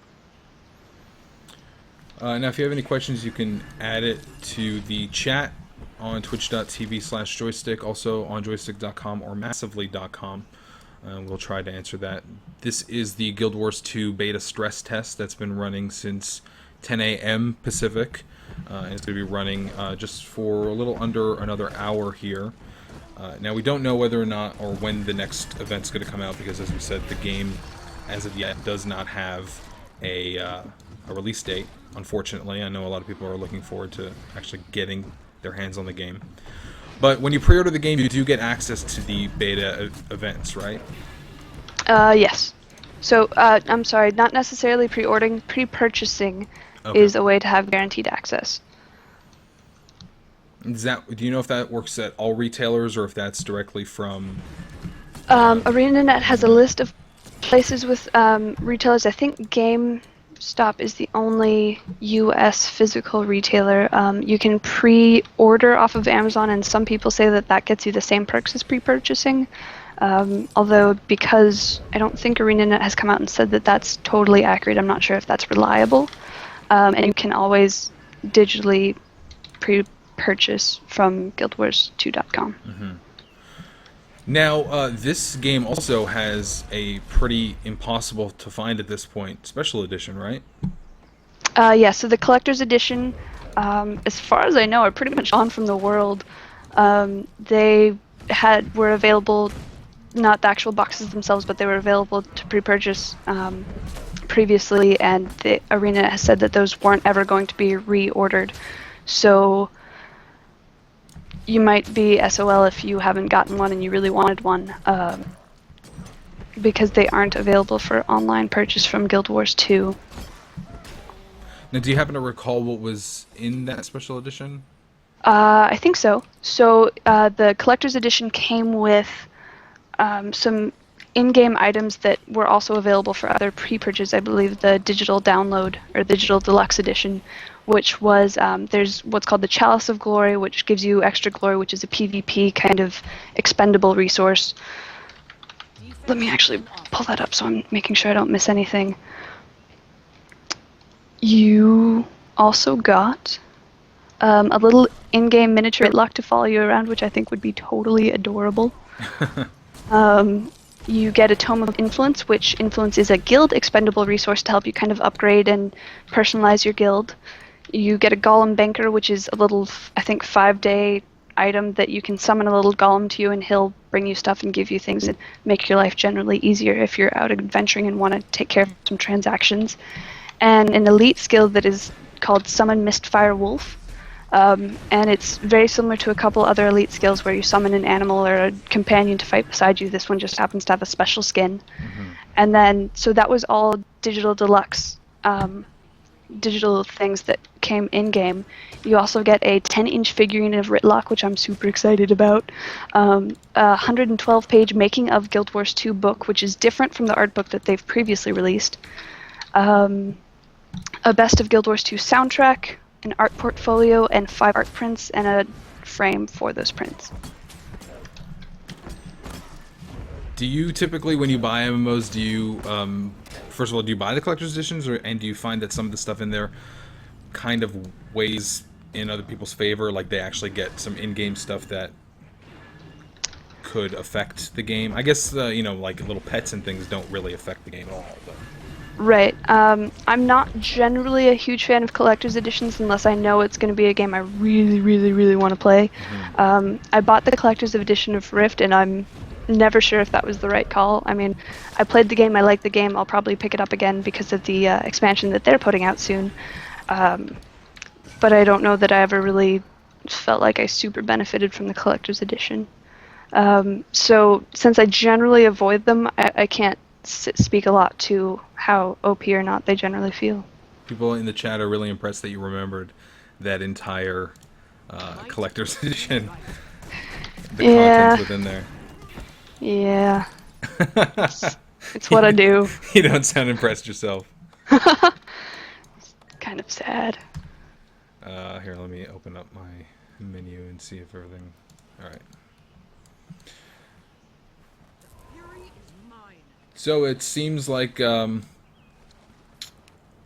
S1: Now, if you have any questions, you can add it to the chat on twitch.tv/joystiq, also on joystiq.com or massively.com. We'll try to answer that. This is the Guild Wars 2 beta stress test that's been running since 10 a.m. Pacific. And it's going to be running just for a little under another hour here. Now, we don't know whether or not or when the next event's going to come out because, as we said, the game, as of yet, does not have a release date, unfortunately. I know a lot of people are looking forward to actually getting their hands on the game. But when you pre-order the game, you do get access to the beta events, right?
S2: Yes. So, I'm sorry, not necessarily pre-ordering, pre-purchasing is a way to have guaranteed access.
S1: Do you know if that works at all retailers or if that's directly from...
S2: ArenaNet has a list of places with retailers. I think GameStop is the only U.S. physical retailer. You can pre-order off of Amazon, and some people say that that gets you the same perks as pre-purchasing. Although, because I don't think ArenaNet has come out and said that that's totally accurate, I'm not sure if that's reliable. And you can always digitally pre-purchase from guildwars2.com.
S1: Mm-hmm. Now, this game also has a pretty impossible to find at this point special edition, right?
S2: Yeah, so the collector's edition, as far as I know, are pretty much gone from the world. They were available, not the actual boxes themselves, but they were available to pre-purchase previously, and the Arena has said that those weren't ever going to be reordered. So you might be SOL if you haven't gotten one and you really wanted one, because they aren't available for online purchase from Guild Wars 2.
S1: Now, do you happen to recall what was in that special edition?
S2: I think so. So the collector's edition came with some in-game items that were also available for other pre-purchase. I believe the digital download or digital deluxe edition, which was there's what's called the Chalice of Glory, which gives you extra glory, which is a PvP kind of expendable resource. Let me actually pull that up so I'm making sure I don't miss anything. You also got a little in-game miniature Whitlock to follow you around, which I think would be totally adorable. You get a Tome of Influence, which Influence is a guild expendable resource to help you kind of upgrade and personalize your guild. You get a Golem Banker, which is a little, I think, 5-day item that you can summon a little golem to you and he'll bring you stuff and give you things that make your life generally easier if you're out adventuring and want to take care of some transactions. And an elite skill that is called Summon Mistfire Wolf. And it's very similar to a couple other elite skills where you summon an animal or a companion to fight beside you. This one just happens to have a special skin. Mm-hmm. And then, so that was all digital deluxe, digital things that came in-game. You also get a 10-inch figurine of Ritlock, which I'm super excited about. A 112-page Making of Guild Wars 2 book, which is different from the art book that they've previously released. A Best of Guild Wars 2 soundtrack, an art portfolio, and 5 art prints, and a frame for those prints.
S1: Do you typically, when you buy MMOs, do you, first of all, do you buy the collector's editions, and do you find that some of the stuff in there kind of weighs in other people's favor, like they actually get some in-game stuff that could affect the game? I guess, like little pets and things don't really affect the game at all, but...
S2: Right. I'm not generally a huge fan of collector's editions unless I know it's going to be a game I really, really, really want to play. Mm-hmm. I bought the collector's edition of Rift, and I'm never sure if that was the right call. I mean, I played the game, I like the game, I'll probably pick it up again because of the expansion that they're putting out soon. But I don't know that I ever really felt like I super benefited from the collector's edition. So since I generally avoid them, I can't speak a lot to how OP or not they generally feel.
S1: People in the chat are really impressed that you remembered that entire collector's edition. The contents within there.
S2: Yeah. It's what I do.
S1: You don't sound impressed yourself.
S2: Kind of sad.
S1: Here, let me open up my menu and see if everything... Alright. So it seems like a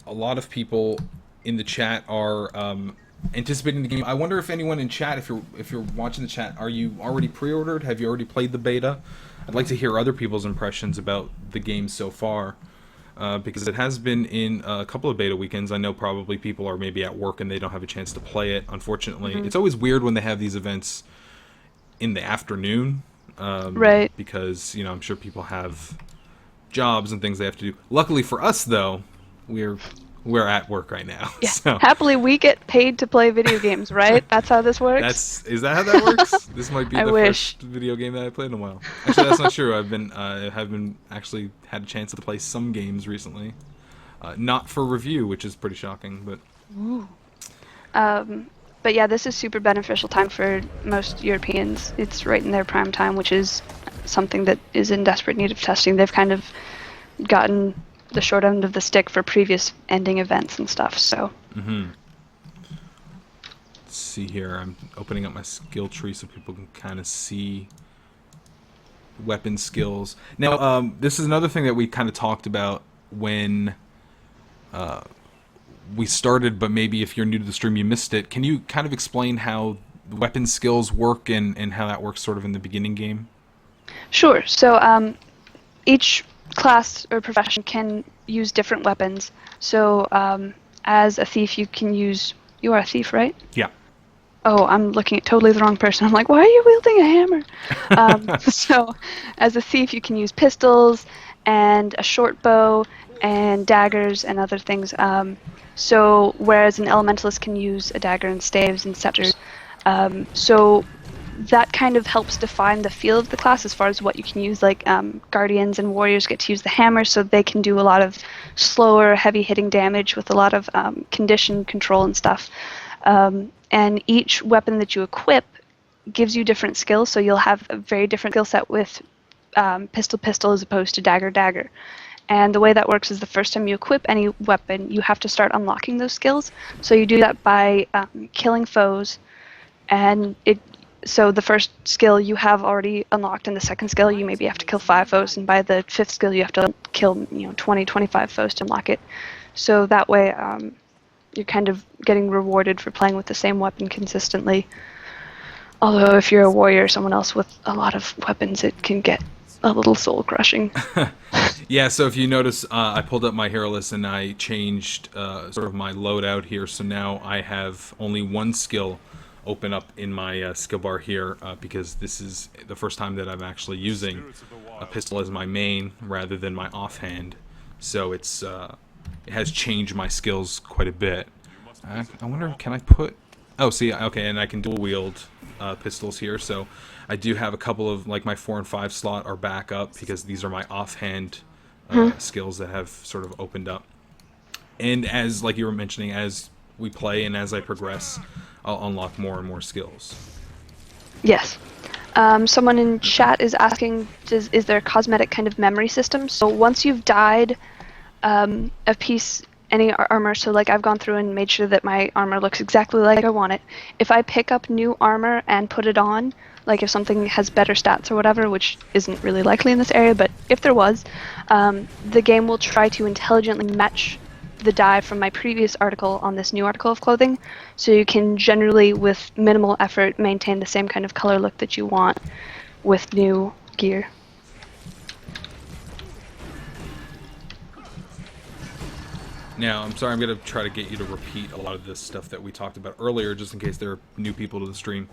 S1: lot of people in the chat are anticipating the game. I wonder if anyone in chat, if you're watching the chat, are you already pre-ordered? Have you already played the beta? I'd like to hear other people's impressions about the game so far, because it has been in a couple of beta weekends. I know probably people are maybe at work and they don't have a chance to play it. Unfortunately, it's always weird when they have these events in the afternoon,
S2: Right.
S1: because I'm sure people have jobs and things they have to do. Luckily for us, though, we're at work right now.
S2: Yeah.
S1: So
S2: Happily, we get paid to play video games, right? That's how this works.
S1: is that how that works? This might be
S2: I
S1: the
S2: wish.
S1: first video game that I played in a while. Actually, that's not true. I've been actually had a chance to play some games recently, not for review, which is pretty shocking.
S2: But yeah, this is super beneficial time for most Europeans. It's right in their prime time, which is something that is in desperate need of testing. They've kind of gotten the short end of the stick for previous ending events and stuff. So.
S1: Let's see here. I'm opening up my skill tree so people can kind of see weapon skills. Now, this is another thing that we kind of talked about when we started, but maybe if you're new to the stream, you missed it. Can you kind of explain how weapon skills work and how that works sort of in the beginning game?
S2: Sure. So each class or profession can use different weapons. So as a thief, you can use... You are a thief, right?
S1: Yeah.
S2: Oh, I'm looking at totally the wrong person. I'm like, why are you wielding a hammer? So as a thief, you can use pistols and a short bow and daggers and other things. So whereas an elementalist can use a dagger and staves and scepters. So that kind of helps define the feel of the class as far as what you can use. Like guardians and warriors get to use the hammer, so they can do a lot of slower, heavy-hitting damage with a lot of condition control and stuff. And each weapon that you equip gives you different skills, so you'll have a very different skill set with pistol as opposed to dagger. And the way that works is the first time you equip any weapon, you have to start unlocking those skills. So you do that by killing foes, and so the first skill you have already unlocked, and the second skill you maybe have to kill 5 foes, and by the 5th skill you have to kill 20, 25 foes to unlock it. So that way you're kind of getting rewarded for playing with the same weapon consistently. Although if you're a warrior or someone else with a lot of weapons, it can get a little soul crushing.
S1: Yeah, so if you notice, I pulled up my hero list and I changed sort of my loadout here. So now I have only one skill open up in my skill bar here, because this is the first time that I'm actually using a pistol as my main rather than my offhand. So it has changed my skills quite a bit. I wonder, can I put... Oh, see, okay, and I can dual wield pistols here. So I do have a couple of, like my 4 and 5 slot are back up because these are my offhand skills that have sort of opened up. And as, like you were mentioning, as we play and as I progress, I'll unlock more and more skills.
S2: Yes. Someone in chat is asking, is there a cosmetic kind of memory system? So once you've dyed a piece, any armor, so like I've gone through and made sure that my armor looks exactly like I want it. If I pick up new armor and put it on, like if something has better stats or whatever, which isn't really likely in this area, but if there was, the game will try to intelligently match the dye from my previous article on this new article of clothing, so you can generally, with minimal effort, maintain the same kind of color look that you want with new gear.
S1: Now, I'm sorry, I'm going to try to get you to repeat a lot of this stuff that we talked about earlier, just in case there are new people to the stream.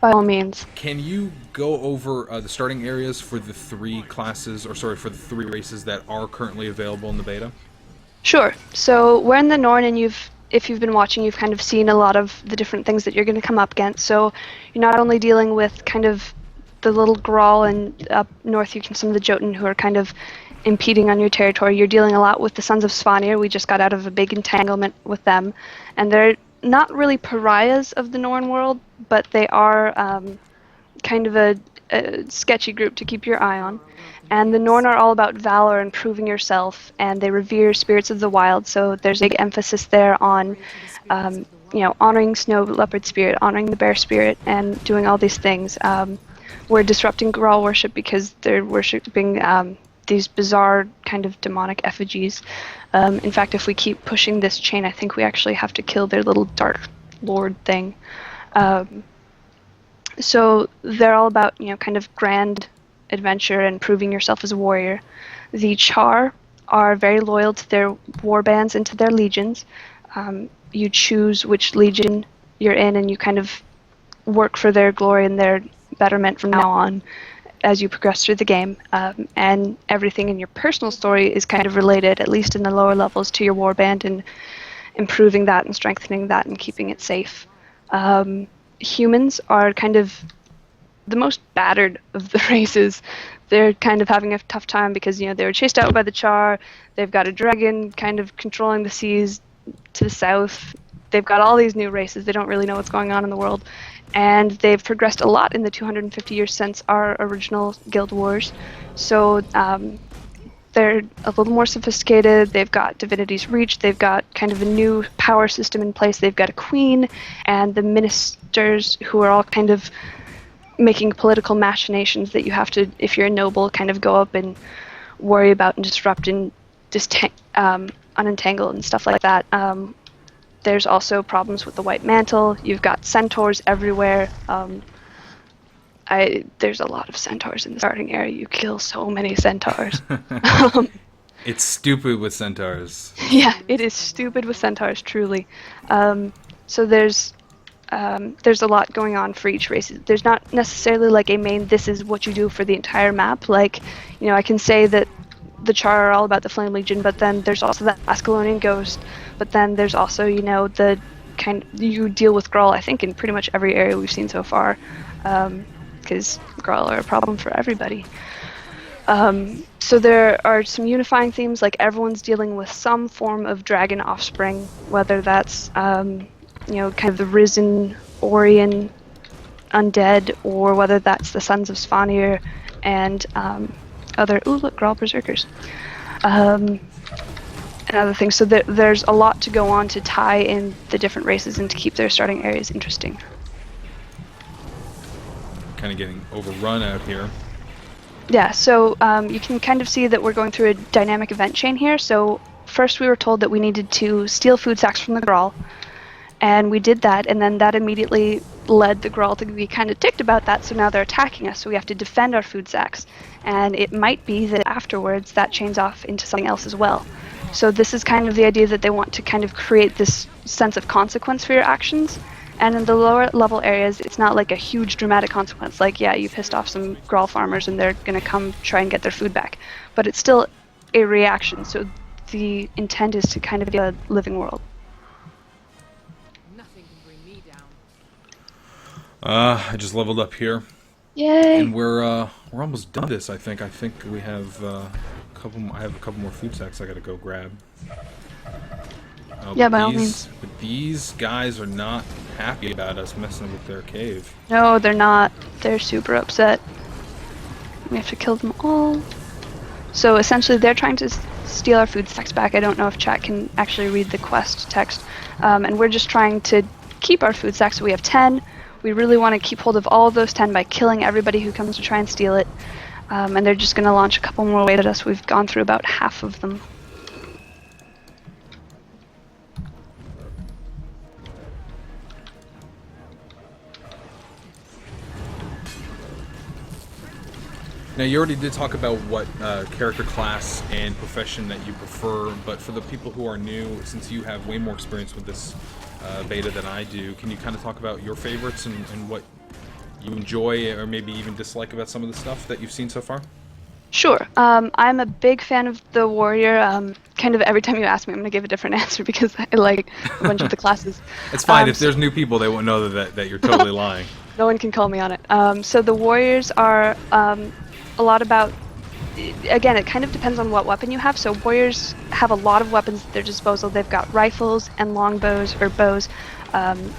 S2: By all means.
S1: Can you go over the starting areas for the 3 classes, or sorry, for the 3 races that are currently available in the beta?
S2: Sure. So we're in the Norn, and if you've been watching, you've kind of seen a lot of the different things that you're going to come up against. So you're not only dealing with kind of the little Grawl, and up north you can some of the Jotun who are kind of impeding on your territory. You're dealing a lot with the Sons of Svanir. We just got out of a big entanglement with them, and they're not really pariahs of the Norn world, but they are kind of a sketchy group to keep your eye on. And the Norn are all about valor and proving yourself, and they revere spirits of the wild, so there's a big emphasis there on honoring snow leopard spirit, honoring the bear spirit, and doing all these things. We're disrupting Grawl worship because they're worshipping these bizarre kind of demonic effigies. In fact, if we keep pushing this chain, I think we actually have to kill their little dark lord thing. So they're all about, kind of grand adventure and proving yourself as a warrior. The Char are very loyal to their war bands and to their legions. You choose which legion you're in, and you kind of work for their glory and their betterment from now on as you progress through the game. And everything in your personal story is kind of related, at least in the lower levels, to your warband and improving that and strengthening that and keeping it safe. Humans are kind of the most battered of the races. They're kind of having a tough time because, they were chased out by the Char. They've got a dragon kind of controlling the seas to the south. They've got all these new races. They don't really know what's going on in the world. And they've progressed a lot in the 250 years since our original Guild Wars. So they're a little more sophisticated. They've got Divinity's Reach. They've got kind of a new power system in place. They've got a queen and the ministers who are all kind of making political machinations that you have to, if you're a noble, kind of go up and worry about and disrupt and unentangle and stuff like that. There's also problems with the White Mantle. You've got centaurs everywhere. There's a lot of centaurs in the starting area. You kill so many centaurs.
S1: It's stupid with centaurs.
S2: Yeah, it is stupid with centaurs, truly. So there's a lot going on for each race. There's not necessarily like a main, this is what you do for the entire map. Like, I can say that the Char are all about the Flame Legion, but then there's also the Ascalonian Ghost, but then there's also, the kind you deal with Grawl, I think, in pretty much every area we've seen so far, because Grawl are a problem for everybody. So there are some unifying themes, like everyone's dealing with some form of dragon offspring, whether that's, kind of the Risen Orion undead, or whether that's the Sons of Svanir and other, ooh look, Grawl Berserkers. And other things. So there's a lot to go on to tie in the different races and to keep their starting areas interesting.
S1: Kind of getting overrun out here.
S2: Yeah, so you can kind of see that we're going through a dynamic event chain here. So first we were told that we needed to steal food sacks from the Grawl, and we did that, and then that immediately led the Grawl to be kind of ticked about that, so now they're attacking us, so we have to defend our food sacks. And it might be that afterwards that chains off into something else as well. So this is kind of the idea that they want to kind of create this sense of consequence for your actions. And in the lower level areas, it's not like a huge dramatic consequence, like, yeah, you pissed off some Grawl farmers and they're going to come try and get their food back. But it's still a reaction, so the intent is to kind of be a living world.
S4: Nothing can bring me down.
S1: I just leveled up here.
S2: Yay!
S1: And we're almost done this, I think. I think we have I have a couple more food sacks I gotta go grab.
S2: Yeah, by all means.
S1: But these guys are not happy about us messing with their cave.
S2: No, they're not. They're super upset. We have to kill them all. So essentially they're trying to steal our food sacks back. I don't know if chat can actually read the quest text. And we're just trying to keep our food sacks, so we have 10. We really want to keep hold of all of those 10 by killing everybody who comes to try and steal it. And they're just going to launch a couple more waves at us. We've gone through about half of them.
S1: Now, you already did talk about what character class and profession that you prefer, but for the people who are new, since you have way more experience with this beta than I do, can you kind of talk about your favorites and what you enjoy or maybe even dislike about some of the stuff that you've seen so far?
S2: Sure. I'm a big fan of the warrior. Kind of every time you ask me, I'm going to give a different answer because I like a bunch of the classes.
S1: It's fine. If there's new people, they won't know that you're totally lying.
S2: No one can call me on it. So the warriors are a lot about, again, it kind of depends on what weapon you have. So warriors have a lot of weapons at their disposal. They've got rifles and longbows or bows,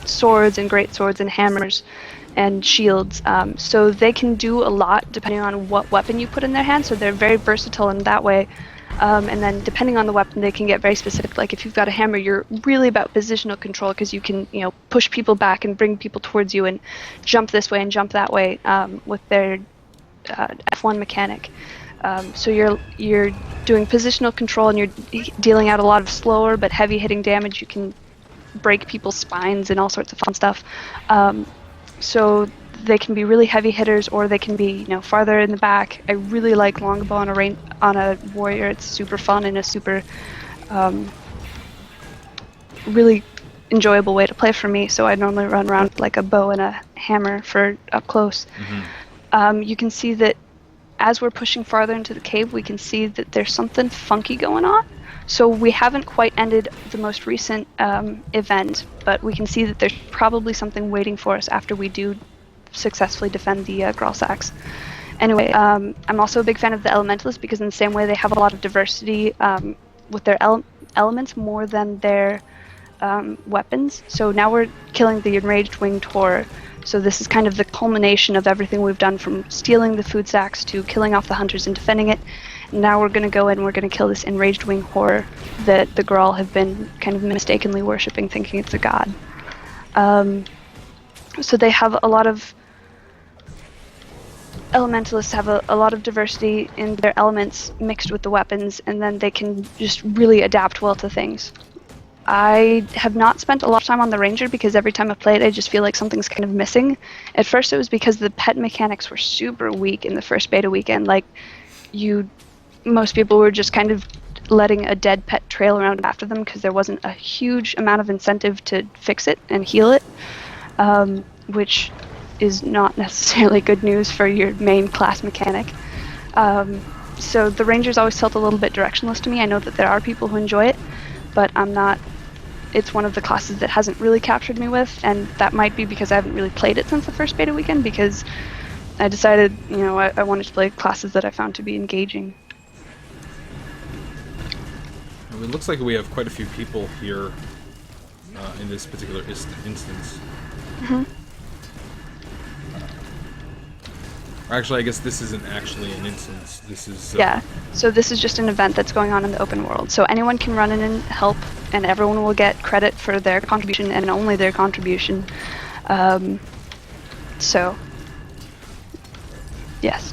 S2: swords and great swords and hammers and shields. So they can do a lot depending on what weapon you put in their hand. So they're very versatile in that way. And then depending on the weapon, they can get very specific. Like if you've got a hammer, you're really about positional control because you can, push people back and bring people towards you and jump this way and jump that way with their F1 mechanic. So you're doing positional control and you're dealing out a lot of slower but heavy hitting damage. You can break people's spines and all sorts of fun stuff. So they can be really heavy hitters, or they can be, farther in the back. I really like longbow on a warrior. It's super fun and a super really enjoyable way to play for me. So I normally run around with like a bow and a hammer for up close. You can see that as we're pushing farther into the cave, we can see that there's something funky going on. So we haven't quite ended the most recent event, but we can see that there's probably something waiting for us after we do successfully defend the Gralsaks. Anyway, I'm also a big fan of the Elementalists, because in the same way they have a lot of diversity with their elements more than their weapons. So now we're killing the enraged winged horror. So this is kind of the culmination of everything we've done, from stealing the food sacks to killing off the hunters and defending it. Now we're going to go in and we're going to kill this enraged winged horror that the Grawl have been kind of mistakenly worshipping, thinking it's a god. So they have a lot of... Elementalists have a lot of diversity in their elements mixed with the weapons, and then they can just really adapt well to things. I have not spent a lot of time on the Ranger, because every time I play it I just feel like something's kind of missing. At first it was because the pet mechanics were super weak in the first beta weekend. Like, most people were just kind of letting a dead pet trail around after them because there wasn't a huge amount of incentive to fix it and heal it, which is not necessarily good news for your main class mechanic. So the Rangers always felt a little bit directionless to me. I know that there are people who enjoy it, but I'm not... It's one of the classes that hasn't really captured me with, and that might be because I haven't really played it since the first beta weekend, because I decided, I wanted to play classes that I found to be engaging.
S1: It looks like we have quite a few people here in this particular instance. Actually, I guess this isn't actually an instance. This is...
S2: Yeah, so this is just an event that's going on in the open world. So anyone can run in and help, and everyone will get credit for their contribution and only their contribution. So, yes.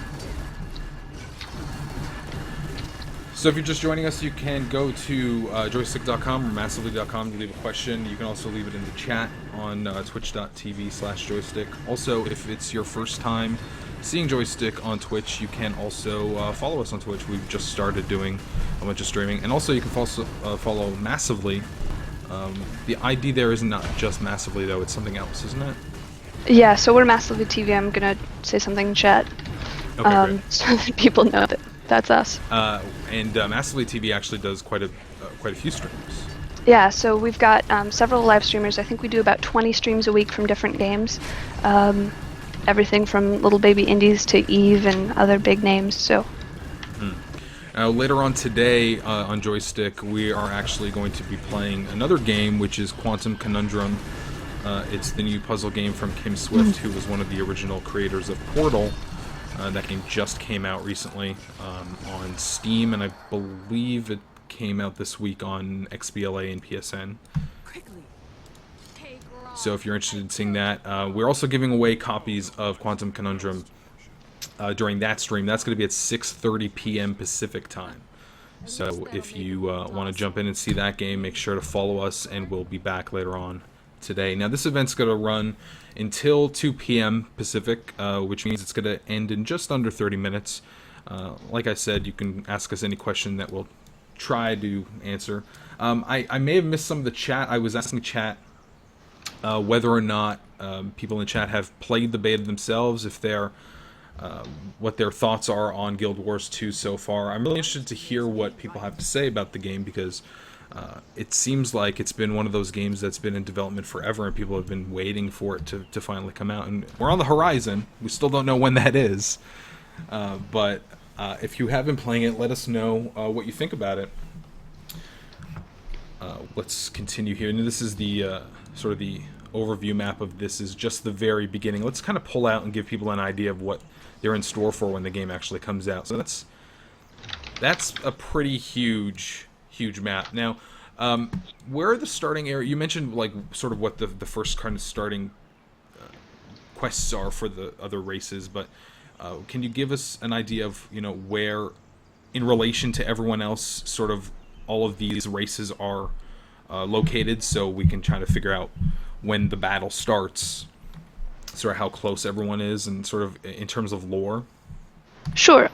S1: So if you're just joining us, you can go to joystiq.com or massively.com to leave a question. You can also leave it in the chat on twitch.tv/joystiq. Also, if it's your first time seeing Joystiq on Twitch, you can also follow us on Twitch. We've just started doing a bunch of streaming. And also you can also follow Massively. The ID there is not just Massively, though. It's something else, isn't it?
S2: Yeah, so we're Massively TV. I'm going to say something in chat.
S1: Okay,
S2: so that people know that that's us.
S1: And Massively TV actually does quite a few streams.
S2: Yeah, so we've got several live streamers. I think we do about 20 streams a week from different games. Everything from little baby indies to Eve and other big names. So
S1: later on today on Joystiq, we are actually going to be playing another game, which is Quantum Conundrum. It's the new puzzle game from Kim Swift, who was one of the original creators of Portal. That game just came out recently on Steam, and I believe it came out this week on XBLA and PSN. So if you're interested in seeing that, we're also giving away copies of Quantum Conundrum during that stream. That's going to be at 6:30 p.m. Pacific time. So if you want to jump in and see that game, make sure to follow us, and we'll be back later on today. Now, this event's going to run until 2 p.m. Pacific, which means it's going to end in just under 30 minutes. Like I said, you can ask us any question that we'll try to answer. I may have missed some of the chat. I was asking chat whether or not people in chat have played the beta themselves, if they're what their thoughts are on Guild Wars 2 so far. I'm really interested to hear what people have to say about the game, because it seems like it's been one of those games that's been in development forever, and people have been waiting for it to finally come out. And we're on the horizon. We still don't know when that is. But if you have been playing it, let us know what you think about it. Let's continue here. And this is the sort of the overview map of this. Is just the very beginning. Let's kind of pull out and give people an idea of what they're in store for when the game actually comes out. So that's a pretty huge map. Now, where are the starting area? You mentioned like sort of what the first kind of starting quests are for the other races, but can you give us an idea of where, in relation to everyone else, sort of all of these races are located, so we can try to figure out when the battle starts, sort of how close everyone is, and sort of in terms of lore?
S2: Sure.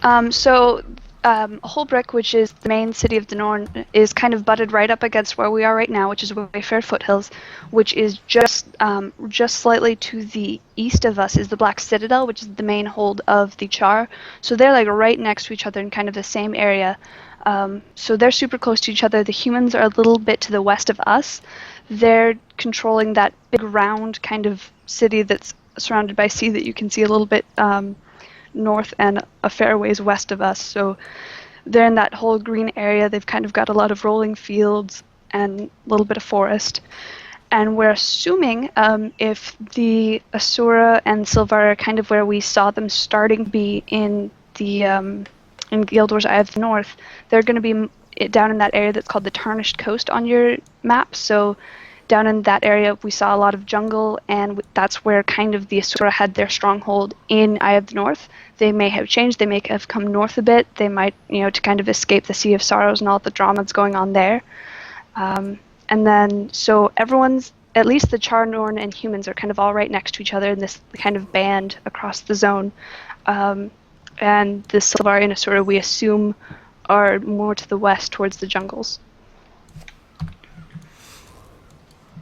S2: Holbrook, which is the main city of the Norn, is kind of butted right up against where we are right now, which is Wayfair Foothills, which is just slightly to the east of us is the Black Citadel, which is the main hold of the Char. So they're like right next to each other in kind of the same area. So they're super close to each other. The humans are a little bit to the west of us. They're controlling that big round kind of city that's surrounded by sea that you can see a little bit north and a fair ways west of us. So they're in that whole green area. They've kind of got a lot of rolling fields and a little bit of forest. And we're assuming if the Asura and Silvar are kind of where we saw them starting to be in the in Guild Wars Eye of the North, they're going to be down in that area that's called the Tarnished Coast on your map. So down in that area, we saw a lot of jungle, and that's where kind of the Asura had their stronghold in Eye of the North. They may have changed. They may have come north a bit. They might, to kind of escape the Sea of Sorrows and all the drama that's going on there. And then, so everyone's, at least the Char, Norn, and humans are kind of all right next to each other in this kind of band across the zone. And the Silvari and Asura, we assume, are more to the west towards the jungles.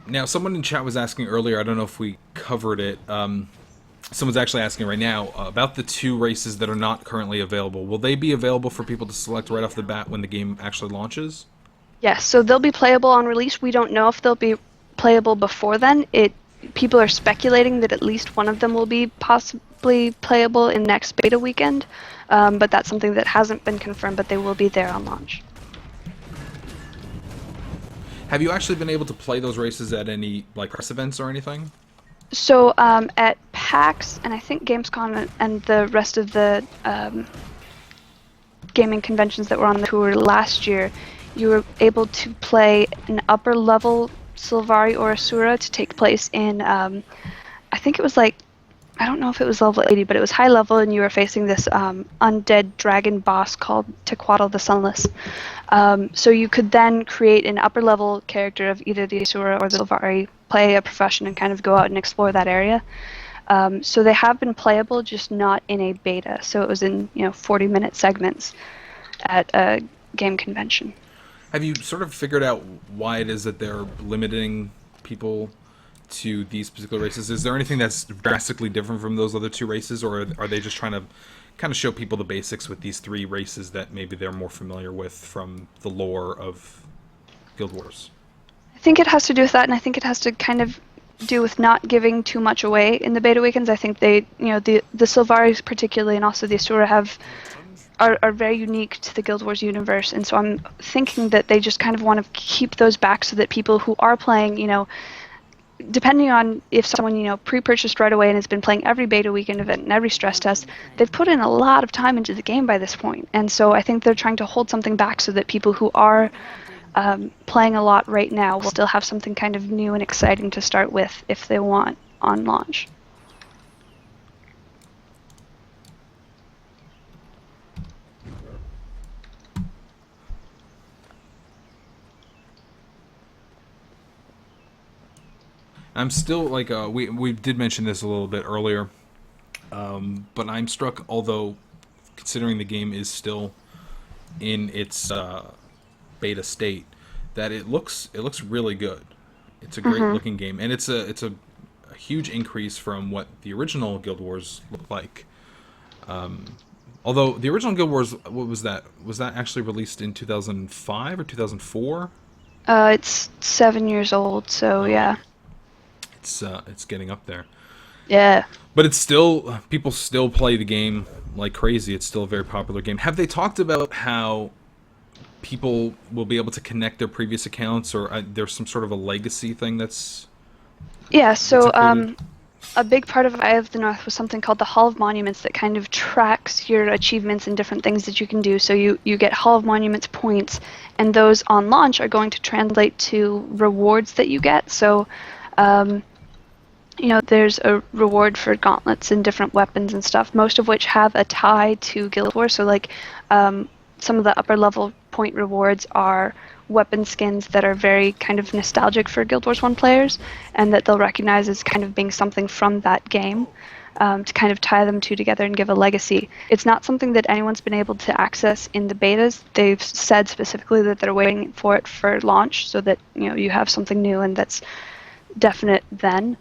S1: Now, someone in chat was asking earlier, I don't know if we covered it, someone's actually asking right now about the two races that are not currently available. Will they be available for people to select right off the bat when the game actually launches?
S2: Yes, so they'll be playable on release. We don't know if they'll be playable before then. People are speculating that at least one of them will be possibly playable in next beta weekend, but that's something that hasn't been confirmed, but they will be there on launch.
S1: Have you actually been able to play those races at any press events or anything?
S2: So at PAX and I think Gamescom and the rest of the gaming conventions that were on the tour last year, you were able to play an upper level Silvari or Asura to take place in, I think it was I don't know if it was level 80, but it was high level, and you were facing this undead dragon boss called Tequatl the Sunless. So you could then create an upper level character of either the Asura or the Silvari, play a profession, and kind of go out and explore that area. So they have been playable, just not in a beta. So it was in 40-minute segments at a game convention.
S1: Have you sort of figured out why it is that they're limiting people to these particular races? Is there anything that's drastically different from those other two races, or are they just trying to kind of show people the basics with these three races that maybe they're more familiar with from the lore of Guild Wars?
S2: I think it has to do with that, and I think it has to kind of do with not giving too much away in the beta weekends. I think they, the Silvaris particularly, and also the Asura are very unique to the Guild Wars universe, and so I'm thinking that they just kind of want to keep those back so that people who are playing, depending on if someone, pre-purchased right away and has been playing every beta weekend event and every stress test, they've put in a lot of time into the game by this point. And so I think they're trying to hold something back so that people who are playing a lot right now will still have something kind of new and exciting to start with if they want on launch.
S1: I'm still we did mention this a little bit earlier, but I'm struck, although considering the game is still in its beta state, that it looks really good. It's a great looking game, and it's a huge increase from what the original Guild Wars looked like. Although the original Guild Wars, what was that? Was that actually released in 2005 or 2004?
S2: It's 7 years old, so yeah.
S1: It's getting up there.
S2: Yeah.
S1: But it's still, people still play the game like crazy. It's still a very popular game. Have they talked about how people will be able to connect their previous accounts, or there's some sort of a legacy thing that's...
S2: Yeah, so a big part of Eye of the North was something called the Hall of Monuments that kind of tracks your achievements and different things that you can do. So you get Hall of Monuments points, and those on launch are going to translate to rewards that you get. So there's a reward for gauntlets and different weapons and stuff, most of which have a tie to Guild Wars. So some of the upper level point rewards are weapon skins that are very kind of nostalgic for Guild Wars 1 players, and that they'll recognize as kind of being something from that game, to kind of tie them two together and give a legacy. It's not something that anyone's been able to access in the betas. They've said specifically that they're waiting for it for launch, so that you have something new and that's definite then.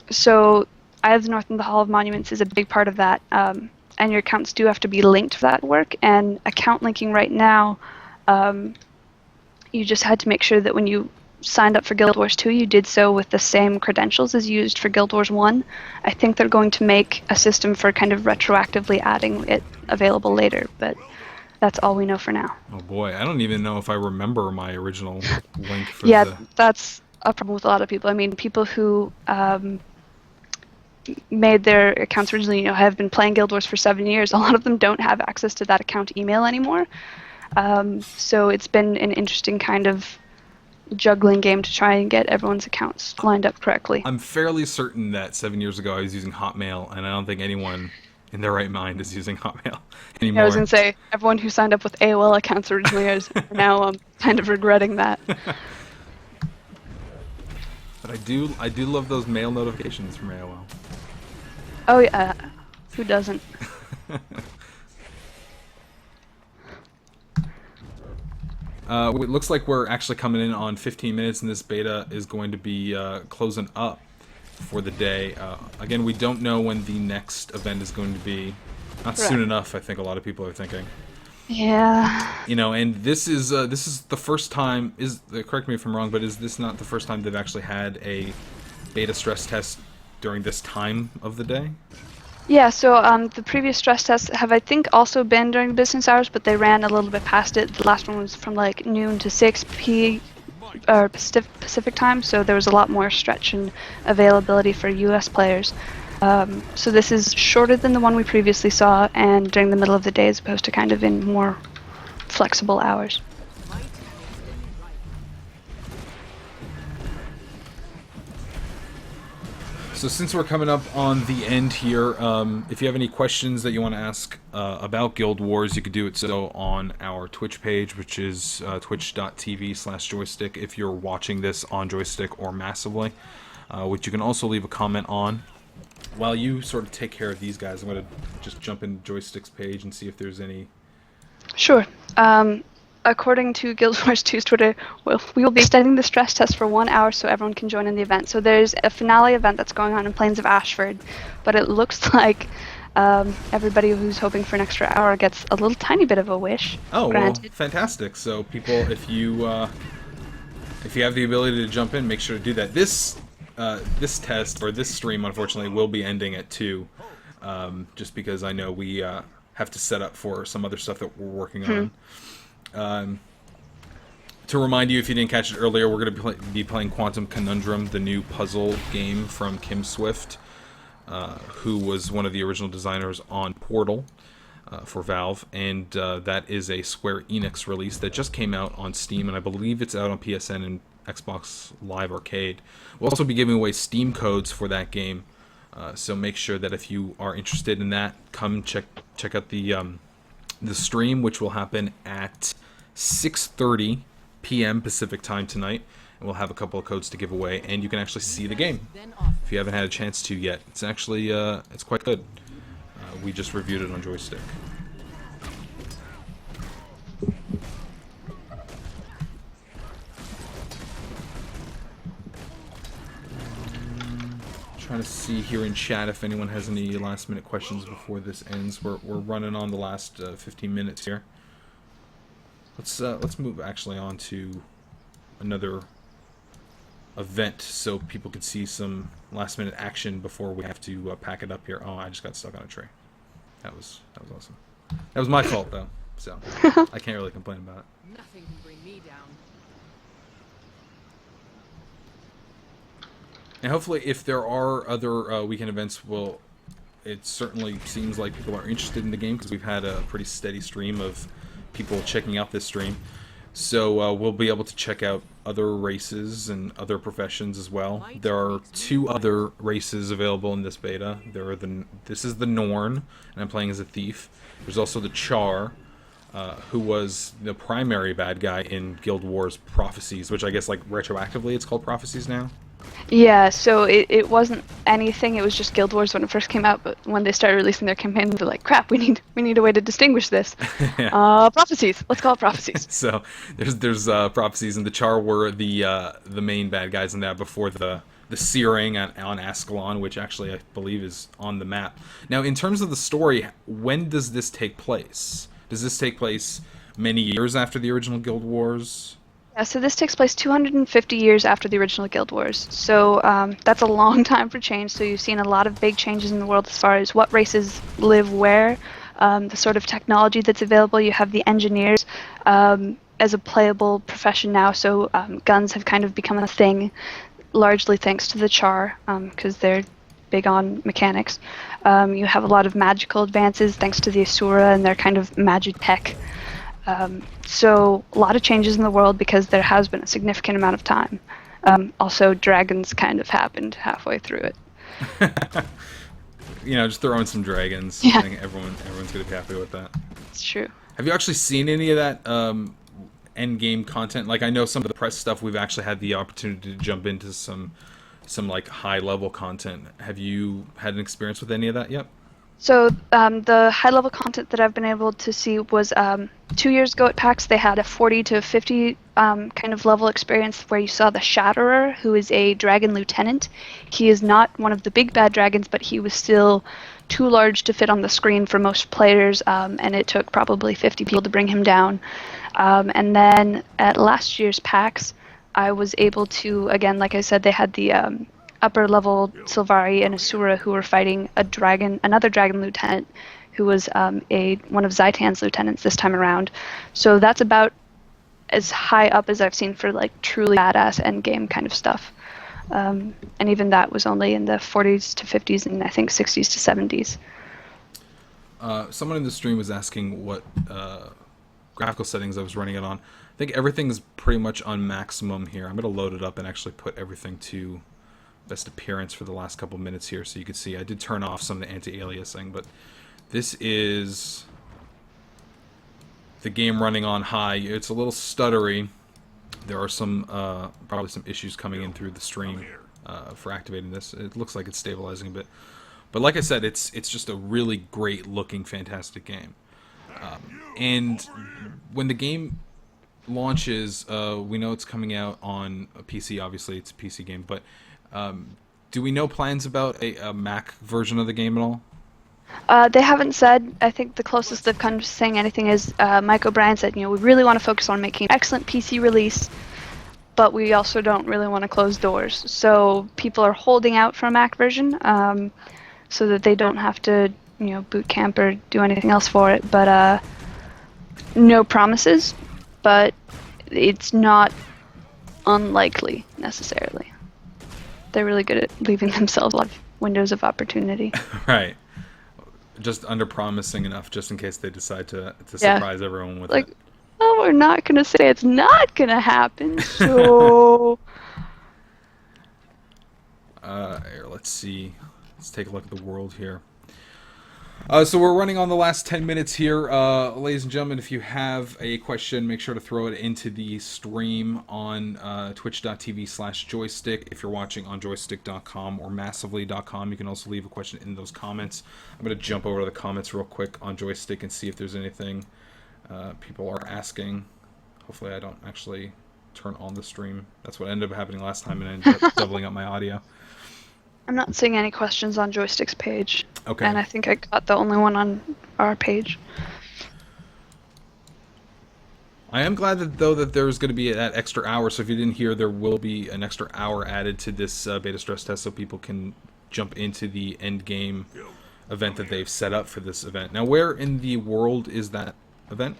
S2: So Eye of the North and the Hall of Monuments is a big part of that, and your accounts do have to be linked for that work. And account linking right now, you just had to make sure that when you signed up for Guild Wars 2, you did so with the same credentials as you used for Guild Wars 1. I think they're going to make a system for kind of retroactively adding it available later, but that's all we know for now.
S1: Oh boy, I don't even know if I remember my original link for
S2: Yeah, that's a problem with a lot of people. I mean, people who made their accounts originally, have been playing Guild Wars for 7 years. A lot of them don't have access to that account email anymore. So it's been an interesting kind of juggling game to try and get everyone's accounts lined up correctly.
S1: I'm fairly certain that 7 years ago I was using Hotmail, and I don't think anyone in their right mind is using Hotmail anymore.
S2: I was going to say, everyone who signed up with AOL accounts originally is now kind of regretting that.
S1: But I do love those mail notifications from AOL.
S2: Oh yeah, who doesn't?
S1: It looks like we're actually coming in on 15 minutes, and this beta is going to be closing up for the day. Again, we don't know when the next event is going to be. Not soon enough, I think a lot of people are thinking.
S2: Yeah.
S1: And this is the first time. Correct me if I'm wrong, but is this not the first time they've actually had a beta stress test during this time of the day?
S2: Yeah, so the previous stress tests have, I think, also been during business hours, but they ran a little bit past it. The last one was from like noon to 6 or Pacific time, so there was a lot more stretch and availability for US players. So this is shorter than the one we previously saw, and during the middle of the day as opposed to kind of in more flexible hours.
S1: So since we're coming up on the end here, if you have any questions that you want to ask about Guild Wars, you could do it so on our Twitch page, which is twitch.tv/Joystiq if you're watching this on Joystiq or Massively, which you can also leave a comment on. While you sort of take care of these guys, I'm going to just jump in Joystiq's page and see if there's any...
S2: Sure. According to Guild Wars 2's Twitter, we will be extending the stress test for 1 hour so everyone can join in the event. So there's a finale event that's going on in Plains of Ashford, but it looks like everybody who's hoping for an extra hour gets a little tiny bit of a wish.
S1: Oh,
S2: granted.
S1: Well, fantastic. So people, if you have the ability to jump in, make sure to do that. This test, or this stream, unfortunately, will be ending at 2, just because I know we have to set up for some other stuff that we're working on. To remind you, if you didn't catch it earlier, we're going to be playing Quantum Conundrum, the new puzzle game from Kim Swift, who was one of the original designers on Portal for Valve, and that is a Square Enix release that just came out on Steam, and I believe it's out on PSN and Xbox Live Arcade. We'll also be giving away Steam codes for that game, so make sure that if you are interested in that, come check out the stream, which will happen at 6:30 p.m. Pacific time tonight, and we'll have a couple of codes to give away, and you can actually see the game if you haven't had a chance to yet. It's actually it's quite good. We just reviewed it on Joystiq. Trying to see here in chat if anyone has any last minute questions before this ends. We're running on the last 15 minutes here. Let's move actually on to another event so people can see some last minute action before we have to pack it up here. Oh, I just got stuck on a tree. That was awesome. That was my fault though, so I can't really complain about it.
S4: Nothing can bring me down.
S1: And hopefully, if there are other weekend events, it certainly seems like people are interested in the game because we've had a pretty steady stream of people checking out this stream. So we'll be able to check out other races and other professions as well. There are 2 other races available in this beta. This is the Norn, and I'm playing as a thief. There's also the Char, who was the primary bad guy in Guild Wars Prophecies, which I guess like retroactively it's called Prophecies now.
S2: Yeah, so it wasn't anything. It was just Guild Wars when it first came out. But when they started releasing their campaign, they're like, "Crap, we need a way to distinguish this."
S1: Yeah.
S2: Prophecies. Let's call it prophecies.
S1: So there's Prophecies, and the Char were the main bad guys in that before the Searing on Ascalon, which actually I believe is on the map. Now, in terms of the story, when does this take place? Does this take place many years after the original Guild Wars?
S2: Yeah, so this takes place 250 years after the original Guild Wars. So that's a long time for change. So you've seen a lot of big changes in the world as far as what races live where, the sort of technology that's available. You have the engineers as a playable profession now. So guns have kind of become a thing, largely thanks to the Char, because they're big on mechanics. You have a lot of magical advances thanks to the Asura and their kind of magic tech. So a lot of changes in the world because there has been a significant amount of time. Also, dragons kind of happened halfway through it.
S1: Just throw in some dragons.
S2: Yeah.
S1: I think everyone's gonna be happy with that.
S2: It's true.
S1: Have you actually seen any of that end game content? Like, I know some of the press stuff, we've actually had the opportunity to jump into some like high level content. Have you had an experience with any of that yet?
S2: So the high-level content that I've been able to see was 2 years ago at PAX. They had a 40 to 50 kind of level experience where you saw the Shatterer, who is a dragon lieutenant. He is not one of the big bad dragons, but he was still too large to fit on the screen for most players, and it took probably 50 people to bring him down. And then at last year's PAX, I was able to, again, like I said, they had the upper level Sylvari and Asura who were fighting another dragon lieutenant who was one of Zaitan's lieutenants this time around. So that's about as high up as I've seen for like truly badass endgame kind of stuff. And even that was only in the 40s to 50s and I think 60s to 70s.
S1: Someone in the stream was asking what graphical settings I was running it on. I think everything's pretty much on maximum here. I'm going to load it up and actually put everything to best appearance for the last couple minutes here so you can see. I did turn off some of the anti-aliasing, but this is the game running on high. It's a little stuttery. There are some probably some issues coming in through the stream for activating this. It looks like it's stabilizing a bit. But like I said, it's just a really great looking, fantastic game. And when the game launches, we know it's coming out on a PC. Obviously, it's a PC game, but do we know plans about a Mac version of the game at all?
S2: They haven't said. I think the closest they've come to saying anything is Mike O'Brien said, we really want to focus on making an excellent PC release, but we also don't really want to close doors. So people are holding out for a Mac version so that they don't have to, boot camp or do anything else for it. But no promises, but it's not unlikely necessarily. They're really good at leaving themselves a lot of windows of opportunity.
S1: Right. Just under-promising enough just in case they decide to surprise everyone with it.
S2: Oh, we're not going to say it's not going to happen, so...
S1: Here, let's see. Let's take a look at the world here. So we're running on the last 10 minutes here. Ladies and gentlemen, if you have a question, make sure to throw it into the stream on twitch.tv/Joystiq. If you're watching on joystiq.com or massively.com, you can also leave a question in those comments. I'm going to jump over to the comments real quick on Joystiq and see if there's anything people are asking. Hopefully I don't actually turn on the stream. That's what ended up happening last time, and I ended up doubling up my audio.
S2: I'm not seeing any questions on Joystiq's page.
S1: Okay.
S2: And I think I got the only one on our page.
S1: I am glad that there's going to be that extra hour. So if you didn't hear, there will be an extra hour added to this beta stress test, so people can jump into the end game event that they've set up for this event. Now, where in the world is that event?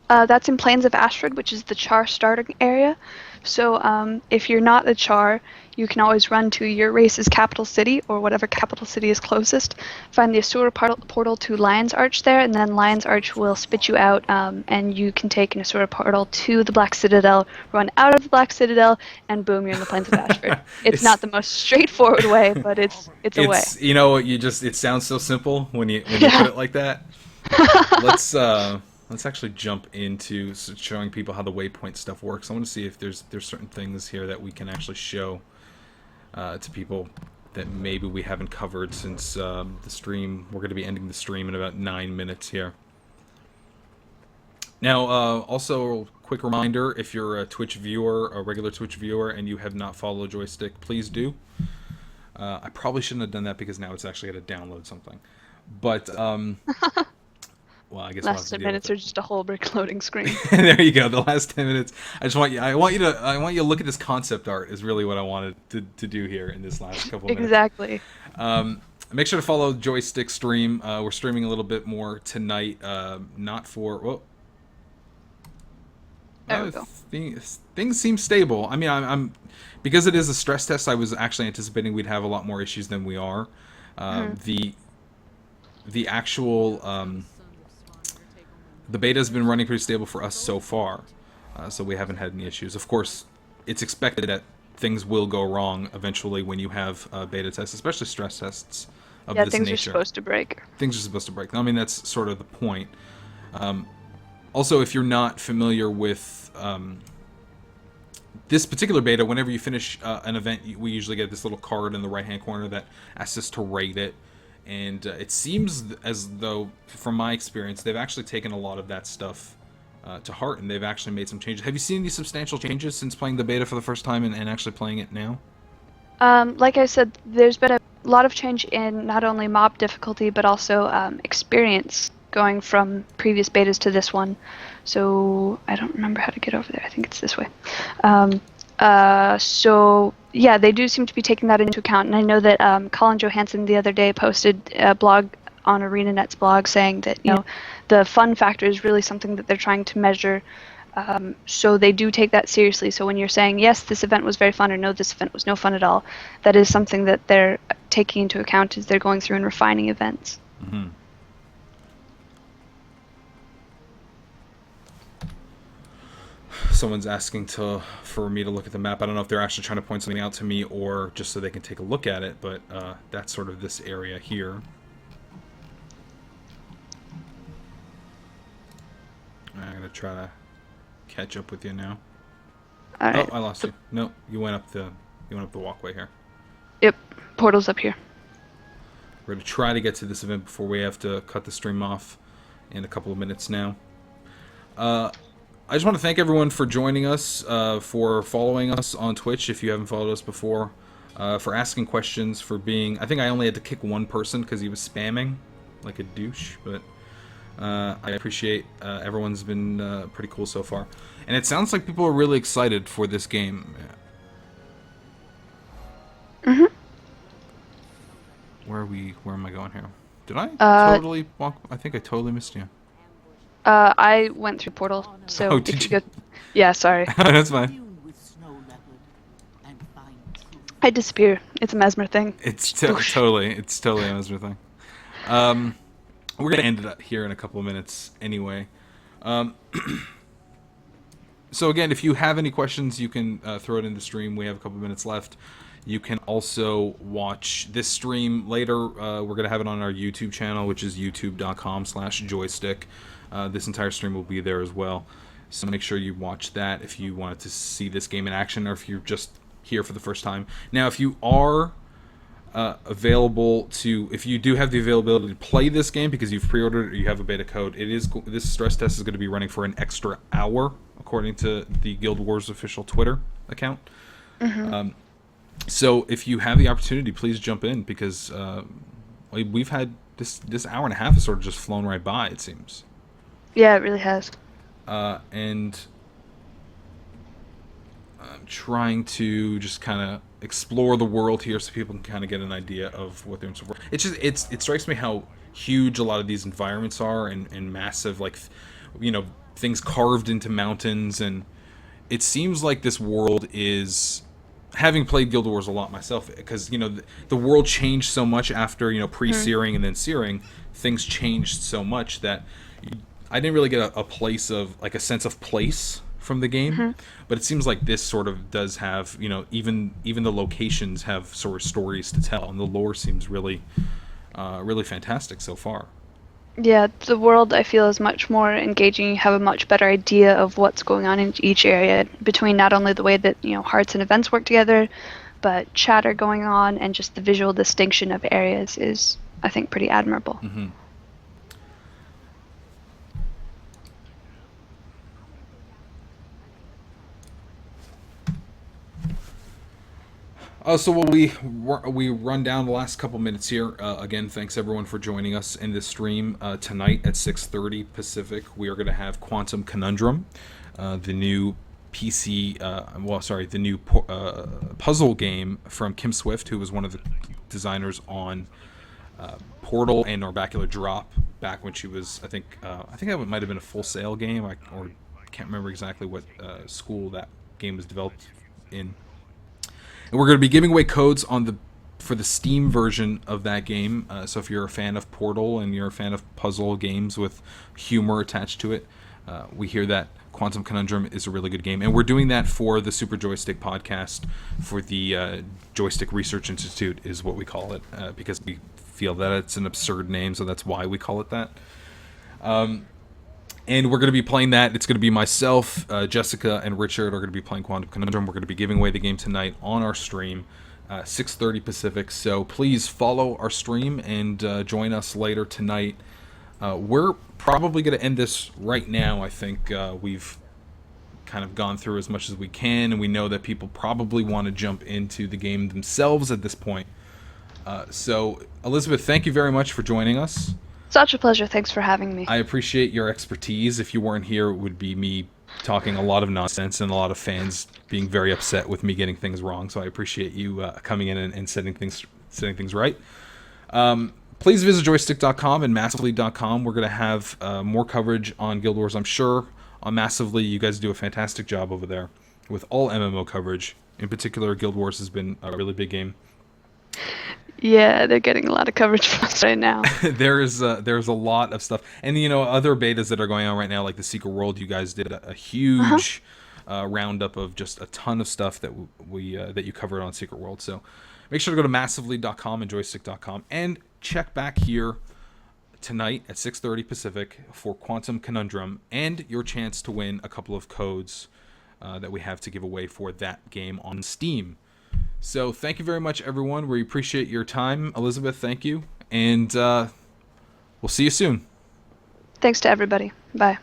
S2: That's in Plains of Ashford, which is the Char starting area. So if you're not the Char, you can always run to your race's capital city or whatever capital city is closest. Find the Asura portal to Lion's Arch there, and then Lion's Arch will spit you out, and you can take an Asura portal to the Black Citadel, run out of the Black Citadel, and boom, you're in the Plains of Ashford. It's not the most straightforward way, but it's a way.
S1: It sounds so simple when you put it like that. Let's actually jump into showing people how the waypoint stuff works. I want to see if there's certain things here that we can actually show to people that maybe we haven't covered since the stream. We're going to be ending the stream in about 9 minutes here. Now, also, quick reminder, if you're a Twitch viewer, a regular Twitch viewer, and you have not followed Joystiq, please do. I probably shouldn't have done that because now it's actually going to download something. But, well, I guess
S2: last 10 minutes are just a whole brick loading screen.
S1: There you go. The last 10 minutes. I want you to look at this concept art. Is really what I wanted to do here in this last couple minutes.
S2: Exactly.
S1: Make sure to follow Joystiq stream. We're streaming a little bit more tonight. Not for
S2: there we go.
S1: Things seem stable. I mean, I'm because it is a stress test. I was actually anticipating we'd have a lot more issues than we are. The actual the beta has been running pretty stable for us so far, so we haven't had any issues. Of course, it's expected that things will go wrong eventually when you have beta tests, especially stress tests of this nature.
S2: Yeah, things are supposed to break.
S1: Things are supposed to break. I mean, that's sort of the point. Also, if you're not familiar with this particular beta, whenever you finish an event, we usually get this little card in the right-hand corner that asks us to rate it. And it seems as though, from my experience, they've actually taken a lot of that stuff to heart, and they've actually made some changes. Have you seen any substantial changes since playing the beta for the first time and actually playing it now?
S2: Like I said, there's been a lot of change in not only mob difficulty, but also experience going from previous betas to this one. So I don't remember how to get over there. I think it's this way. So yeah, they do seem to be taking that into account, and I know that Colin Johansson the other day posted a blog on ArenaNet's blog saying that the fun factor is really something that they're trying to measure. So they do take that seriously. So when you're saying yes, this event was very fun, or no, this event was no fun at all, that is something that they're taking into account as they're going through and refining events.
S1: Mm-hmm. Someone's asking for me to look at the map. I don't know if they're actually trying to point something out to me or just so they can take a look at it, but that's sort of this area here. I'm going to try to catch up with you now.
S2: All right.
S1: Oh, I lost you. No, you went up the walkway here.
S2: Yep, portal's up here.
S1: We're going to try to get to this event before we have to cut the stream off in a couple of minutes now. I just want to thank everyone for joining us, for following us on Twitch if you haven't followed us before, for asking questions, for being... I think I only had to kick one person because he was spamming like a douche, but I appreciate everyone's been pretty cool so far. And it sounds like people are really excited for this game.
S2: Mm-hmm.
S1: Where am I going here? Did I totally walk? I think I totally missed you.
S2: I went through portal, so
S1: Oh,
S2: if
S1: did
S2: you
S1: you?
S2: go... Yeah, sorry.
S1: That's fine.
S2: I disappear. It's a mesmer thing.
S1: It's totally a Mesmer thing. We're gonna end it up here in a couple of minutes anyway. So again, if you have any questions, you can throw it in the stream. We have a couple of minutes left. You can also watch this stream later. We're gonna have it on our YouTube channel, which is youtube.com/Joystiq. This entire stream will be there as well. So make sure you watch that if you wanted to see this game in action, or if you're just here for the first time. Now, if you are if you do have the availability to play this game because you've pre-ordered or you have a beta code, this stress test is going to be running for an extra hour, according to the Guild Wars official Twitter account. Mm-hmm. So if you have the opportunity, please jump in, because we've had this hour and a half has sort of just flown right by, it seems.
S2: Yeah, it really has.
S1: And I'm trying to just kind of explore the world here so people can kind of get an idea of what they're in store for. It strikes me how huge a lot of these environments are, and massive, like, things carved into mountains, and it seems like this world is, having played Guild Wars a lot myself, because the world changed so much after pre-searing and then searing. Things changed so much that I didn't really get a place of, like, a sense of place from the game, but it seems like this sort of does have, even the locations have sort of stories to tell, and the lore seems really really fantastic so far.
S2: Yeah, the world I feel is much more engaging. You have a much better idea of what's going on in each area between not only the way that, hearts and events work together, but chatter going on and just the visual distinction of areas is, I think, pretty admirable.
S1: Mm-hmm. So we run down the last couple minutes here. Again, thanks everyone for joining us in this stream tonight at 6:30 Pacific. We are going to have Quantum Conundrum, the new the new puzzle game from Kim Swift, who was one of the designers on Portal and Orbacular Drop back when she was, I think that might have been a Full Sail game, or I can't remember exactly what school that game was developed in. And we're going to be giving away codes for the Steam version of that game. So if you're a fan of Portal and you're a fan of puzzle games with humor attached to it, we hear that Quantum Conundrum is a really good game. And we're doing that for the Super Joystiq podcast, for the Joystiq Research Institute is what we call it, because we feel that it's an absurd name, so that's why we call it that. And we're going to be playing that. It's going to be myself, Jessica, and Richard are going to be playing Quantum Conundrum. We're going to be giving away the game tonight on our stream, 6:30 Pacific. So please follow our stream and join us later tonight. We're probably going to end this right now. I think we've kind of gone through as much as we can, and we know that people probably want to jump into the game themselves at this point. So, Elisabeth, thank you very much for joining us.
S2: Such a pleasure. Thanks for having me.
S1: I appreciate your expertise. If you weren't here, it would be me talking a lot of nonsense and a lot of fans being very upset with me getting things wrong. So I appreciate you coming in and setting things right. Please visit joystiq.com and massively.com. We're going to have more coverage on Guild Wars, I'm sure. On Massively, you guys do a fantastic job over there with all MMO coverage. In particular, Guild Wars has been a really big game.
S2: Yeah, they're getting a lot of coverage from us right now.
S1: there's a lot of stuff, and other betas that are going on right now, like the Secret World. You guys did a huge roundup of just a ton of stuff that that you covered on Secret World. So make sure to go to massively.com and joystiq.com and check back here tonight at 6:30 Pacific for Quantum Conundrum and your chance to win a couple of codes that we have to give away for that game on Steam. So thank you very much, everyone. We appreciate your time. Elisabeth, thank you. And we'll see you soon.
S2: Thanks to everybody. Bye.